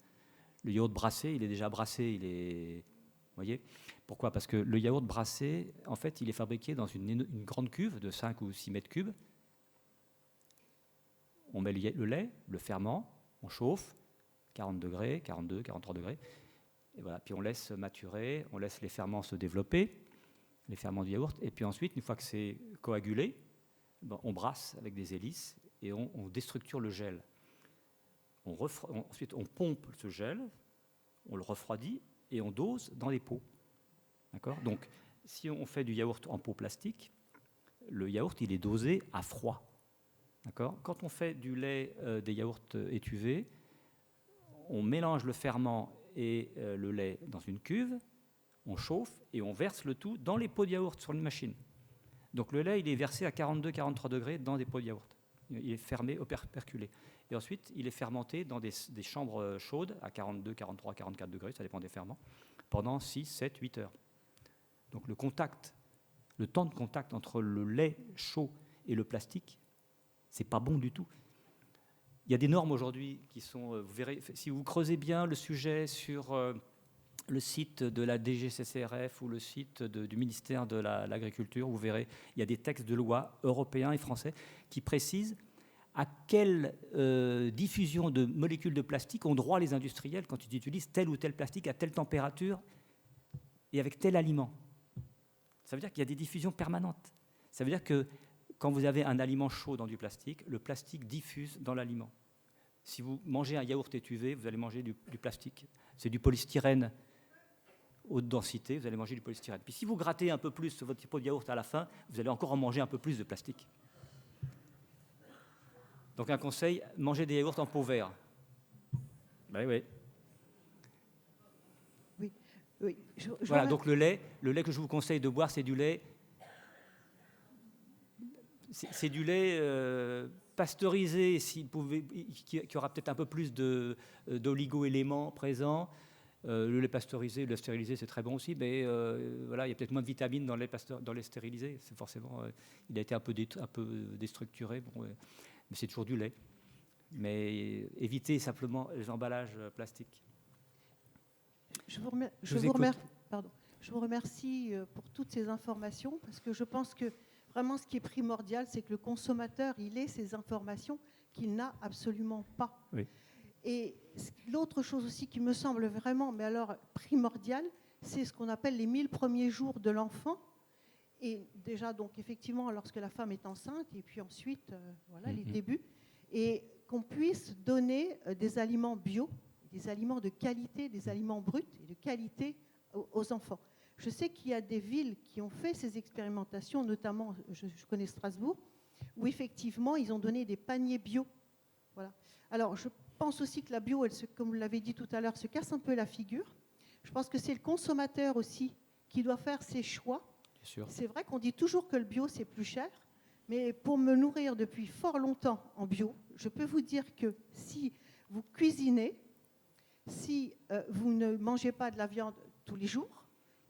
Le yaourt brassé, il est déjà brassé, il est... Vous voyez? Pourquoi? Parce que le yaourt brassé, en fait, il est fabriqué dans une grande cuve de 5 ou 6 mètres cubes. On met le lait, le ferment, on chauffe, 40 degrés, 42, 43 degrés, et voilà. Puis on laisse maturer, on laisse les ferments se développer, les ferments du yaourt, et puis ensuite, une fois que c'est coagulé, on brasse avec des hélices et on déstructure le gel. Ensuite, on pompe ce gel, on le refroidit et on dose dans les pots. D'accord? Donc, si on fait du yaourt en pot plastique, le yaourt, il est dosé à froid. D'accord? Quand on fait du lait, des yaourts étuvés, on mélange le ferment et le lait dans une cuve, on chauffe et on verse le tout dans les pots de yaourt sur une machine. Donc le lait, il est versé à 42-43 degrés dans des pots de yaourt. Il est fermé, perculé. Et ensuite, il est fermenté dans des chambres chaudes à 42, 43, 44 degrés, ça dépend des ferments, pendant 6, 7, 8 heures. Donc le temps de contact entre le lait chaud et le plastique, c'est pas bon du tout. Il y a des normes aujourd'hui qui sont, vous verrez, si vous creusez bien le sujet sur le site de la DGCCRF ou le site du ministère de l'Agriculture, vous verrez, il y a des textes de loi européens et français qui précisent à quelle diffusion de molécules de plastique ont droit les industriels quand ils utilisent tel ou tel plastique à telle température et avec tel aliment. Ça veut dire qu'il y a des diffusions permanentes. Ça veut dire que quand vous avez un aliment chaud dans du plastique, le plastique diffuse dans l'aliment. Si vous mangez un yaourt étuvé, vous allez manger du plastique. C'est du polystyrène haute densité, vous allez manger du polystyrène. Puis si vous grattez un peu plus votre pot de yaourt à la fin, vous allez encore en manger un peu plus de plastique. Donc un conseil, mangez des yaourts en pot vert. Ben oui.
Oui.
Voilà, donc le lait que je vous conseille de boire, c'est du lait... C'est du lait pasteurisé, qui aura peut-être un peu plus d'oligo-éléments présents. Le lait pasteurisé, le lait stérilisé, c'est très bon aussi, mais voilà, il y a peut-être moins de vitamines dans le lait stérilisé. C'est forcément, il a été un peu déstructuré, bon, mais c'est toujours du lait. Mais évitez simplement les emballages plastiques.
Je vous remercie pour toutes ces informations, parce que je pense que vraiment, ce qui est primordial, c'est que le consommateur, il ait ces informations, qu'il n'a absolument pas.
Oui.
Et l'autre chose aussi qui me semble vraiment, mais alors primordiale, c'est ce qu'on appelle les 1000 premiers jours de l'enfant. Et déjà, donc effectivement, lorsque la femme est enceinte, et puis ensuite, voilà, les débuts, et qu'on puisse donner des aliments bio, des aliments de qualité, des aliments bruts et de qualité aux enfants. Je sais qu'il y a des villes qui ont fait ces expérimentations, notamment, je connais Strasbourg, où effectivement, ils ont donné des paniers bio. Voilà. Alors, je pense aussi que la bio, comme vous l'avez dit tout à l'heure, se casse un peu la figure. Je pense que c'est le consommateur aussi qui doit faire ses choix. C'est vrai qu'on dit toujours que le bio, c'est plus cher, mais pour me nourrir depuis fort longtemps en bio, je peux vous dire que si vous cuisinez, si vous ne mangez pas de la viande tous les jours,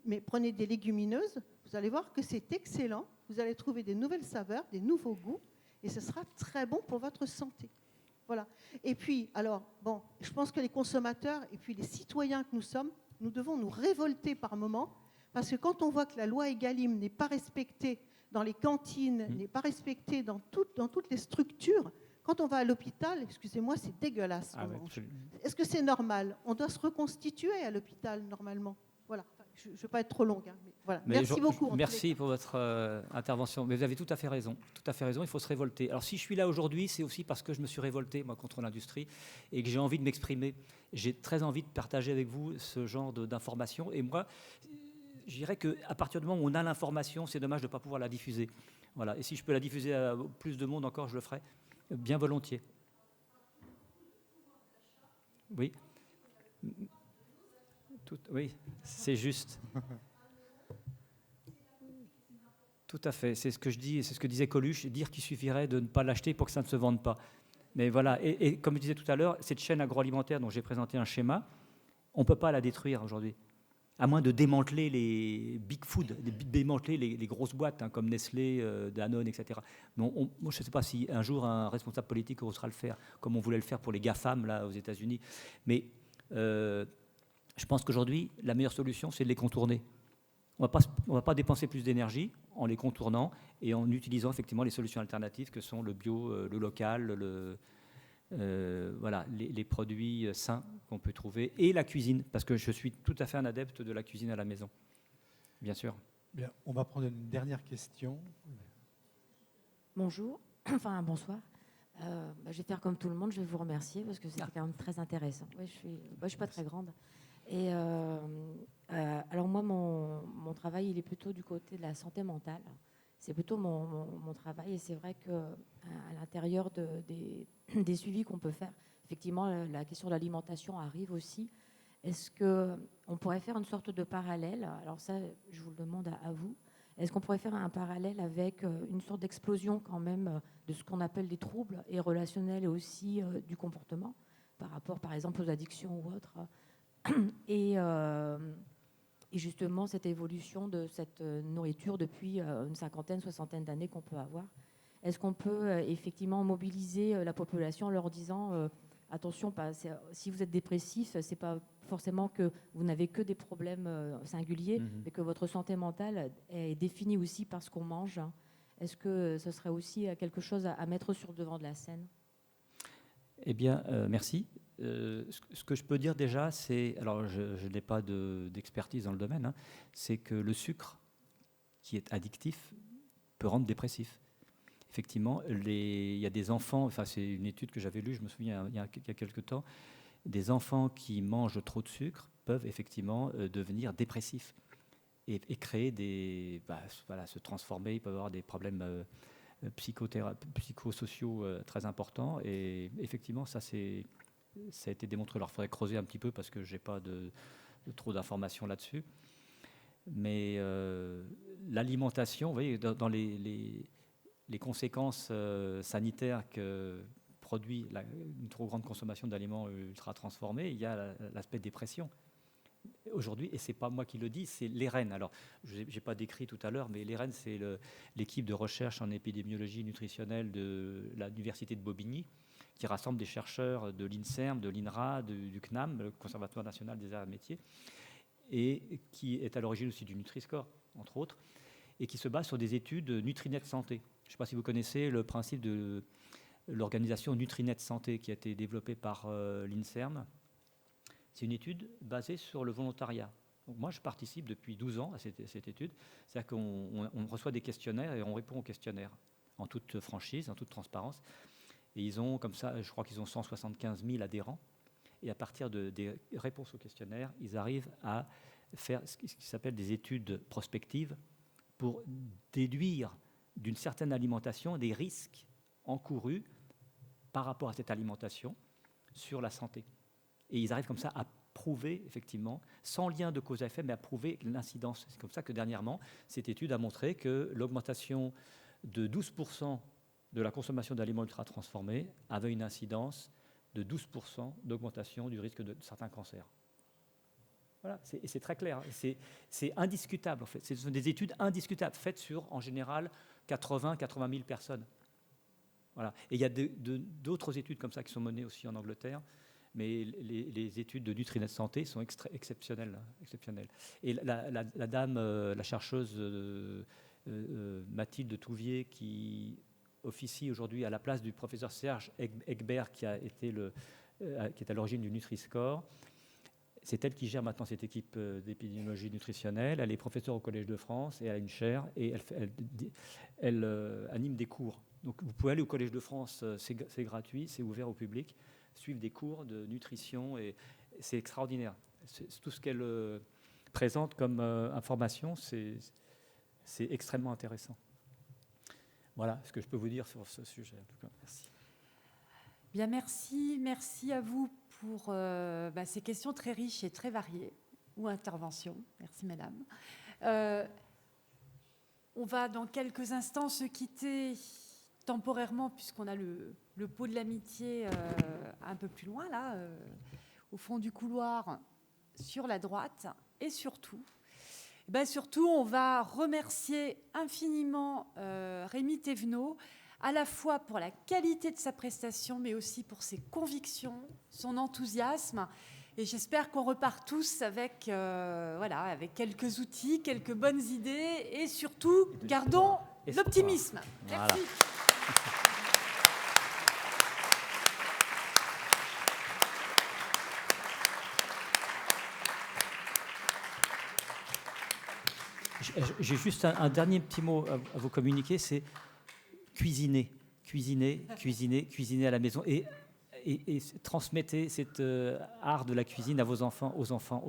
mais prenez des légumineuses, vous allez voir que c'est excellent. Vous allez trouver des nouvelles saveurs, des nouveaux goûts, et ce sera très bon pour votre santé. Voilà. Et puis, alors, bon, je pense que les consommateurs et puis les citoyens que nous sommes, nous devons nous révolter par moments, parce que quand on voit que la loi Egalim n'est pas respectée dans les cantines, n'est pas respectée dans toutes les structures, quand on va à l'hôpital, excusez-moi, c'est dégueulasse. Est-ce que c'est normal? On doit se reconstituer à l'hôpital normalement. Voilà. Je ne vais pas être trop longue. Mais voilà. Merci beaucoup.
Merci pour votre intervention. Mais vous avez tout à fait raison. Tout à fait raison. Il faut se révolter. Alors si je suis là aujourd'hui, c'est aussi parce que je me suis révolté, moi, contre l'industrie et que j'ai envie de m'exprimer. J'ai très envie de partager avec vous ce genre d'informations. Et moi, je dirais qu'à partir du moment où on a l'information, c'est dommage de ne pas pouvoir la diffuser. Voilà. Et si je peux la diffuser à plus de monde encore, je le ferai bien volontiers. Oui. Oui, c'est juste. Tout à fait. C'est ce que je dis, c'est ce que disait Coluche, dire qu'il suffirait de ne pas l'acheter pour que ça ne se vende pas. Mais voilà, et comme je disais tout à l'heure, cette chaîne agroalimentaire dont j'ai présenté un schéma, on ne peut pas la détruire aujourd'hui, à moins de démanteler les big food, démanteler les grosses boîtes comme Nestlé, Danone, etc. Moi, je ne sais pas si un jour un responsable politique osera le faire, comme on voulait le faire pour les GAFAM là, aux États-Unis. Mais je pense qu'aujourd'hui, la meilleure solution, c'est de les contourner. On ne va pas dépenser plus d'énergie en les contournant et en utilisant effectivement les solutions alternatives que sont le bio, le local, voilà, les produits sains qu'on peut trouver et la cuisine, parce que je suis tout à fait un adepte de la cuisine à la maison, bien sûr.
Bien, on va prendre une dernière question.
Bonjour, enfin bonsoir. Je vais faire comme tout le monde, je vais vous remercier parce que c'était quand même très intéressant. Ouais, je suis pas très grande. Et alors moi, mon travail, il est plutôt du côté de la santé mentale. C'est plutôt mon travail et c'est vrai qu'à l'intérieur des suivis qu'on peut faire, effectivement, la question de l'alimentation arrive aussi. Est-ce qu'on pourrait faire une sorte de parallèle? Alors ça, je vous le demande à vous. Est-ce qu'on pourrait faire un parallèle avec une sorte d'explosion quand même de ce qu'on appelle des troubles et relationnels et aussi du comportement par rapport, par exemple, aux addictions ou autres et justement cette évolution de cette nourriture depuis une cinquantaine, soixantaine d'années qu'on peut avoir. Est-ce qu'on peut effectivement mobiliser la population en leur disant attention, si vous êtes dépressif, c'est pas forcément que vous n'avez que des problèmes singuliers, mais que votre santé mentale est définie aussi par ce qu'on mange. Est-ce que ce serait aussi quelque chose à mettre sur le devant de la scène?
Eh bien, merci. Ce que je peux dire déjà, c'est, alors je n'ai pas d'expertise dans le domaine, c'est que le sucre, qui est addictif, peut rendre dépressif. Effectivement, il y a des enfants, enfin c'est une étude que j'avais lue, je me souviens il y a quelques temps, des enfants qui mangent trop de sucre peuvent effectivement devenir dépressifs et créer se transformer, ils peuvent avoir des problèmes psychosociaux très importants. Et effectivement, ça a été démontré. Alors, il faudrait creuser un petit peu parce que je n'ai pas trop d'informations là-dessus. Mais l'alimentation, vous voyez, dans les conséquences sanitaires que produit une trop grande consommation d'aliments ultra transformés, il y a l'aspect dépression. Aujourd'hui, et ce n'est pas moi qui le dis, c'est l'EREN. Alors, je n'ai pas décrit tout à l'heure, mais l'EREN, c'est l'équipe de recherche en épidémiologie nutritionnelle de l'université de Bobigny, qui rassemble des chercheurs de l'INSERM, de l'INRA, du CNAM, le Conservatoire national des arts et métiers, et qui est à l'origine aussi du Nutri-Score, entre autres, et qui se base sur des études Nutrinet Santé. Je ne sais pas si vous connaissez le principe l'organisation Nutrinet Santé qui a été développée par l'INSERM. C'est une étude basée sur le volontariat. Donc moi, je participe depuis 12 ans à cette étude. C'est-à-dire qu'on reçoit des questionnaires et on répond aux questionnaires en toute franchise, en toute transparence. Et ils ont, comme ça, je crois qu'ils ont 175 000 adhérents. Et à partir des réponses aux questionnaires, ils arrivent à faire ce qui s'appelle des études prospectives pour déduire d'une certaine alimentation des risques encourus par rapport à cette alimentation sur la santé. Et ils arrivent comme ça à prouver, effectivement, sans lien de cause à effet, mais à prouver l'incidence. C'est comme ça que dernièrement, cette étude a montré que l'augmentation de 12% de la consommation d'aliments ultra-transformés avait une incidence de 12% d'augmentation du risque de certains cancers. Voilà, c'est très clair, c'est indiscutable en fait. Ce sont des études indiscutables, faites sur, en général, 80 000 personnes. Voilà. Et il y a d'autres études comme ça qui sont menées aussi en Angleterre, mais les études de Nutrinet Santé sont exceptionnelles. Et la dame, la chercheuse Mathilde Touvier, qui officie aujourd'hui à la place du professeur Serge Egbert, qui est à l'origine du Nutri-Score. C'est elle qui gère maintenant cette équipe d'épidémiologie nutritionnelle. Elle est professeure au Collège de France et elle a une chaire et elle anime des cours. Donc vous pouvez aller au Collège de France, c'est gratuit, c'est ouvert au public, suivre des cours de nutrition et c'est extraordinaire. Tout ce qu'elle présente comme information, c'est extrêmement intéressant. Voilà ce que je peux vous dire sur ce sujet. En tout cas, merci.
Bien, merci à vous pour ces questions très riches et très variées, ou interventions. Merci, madame. On va dans quelques instants se quitter temporairement, puisqu'on a le pot de l'amitié un peu plus loin, là, au fond du couloir, sur la droite, et surtout, on va remercier infiniment Rémi Thévenot, à la fois pour la qualité de sa prestation, mais aussi pour ses convictions, son enthousiasme. Et j'espère qu'on repart tous avec, avec quelques outils, quelques bonnes idées, et surtout, gardons l'optimisme.
Voilà.
Merci.
J'ai juste un dernier petit mot à vous communiquer, c'est cuisiner à la maison et transmettez cet art de la cuisine à vos enfants, aux enfants.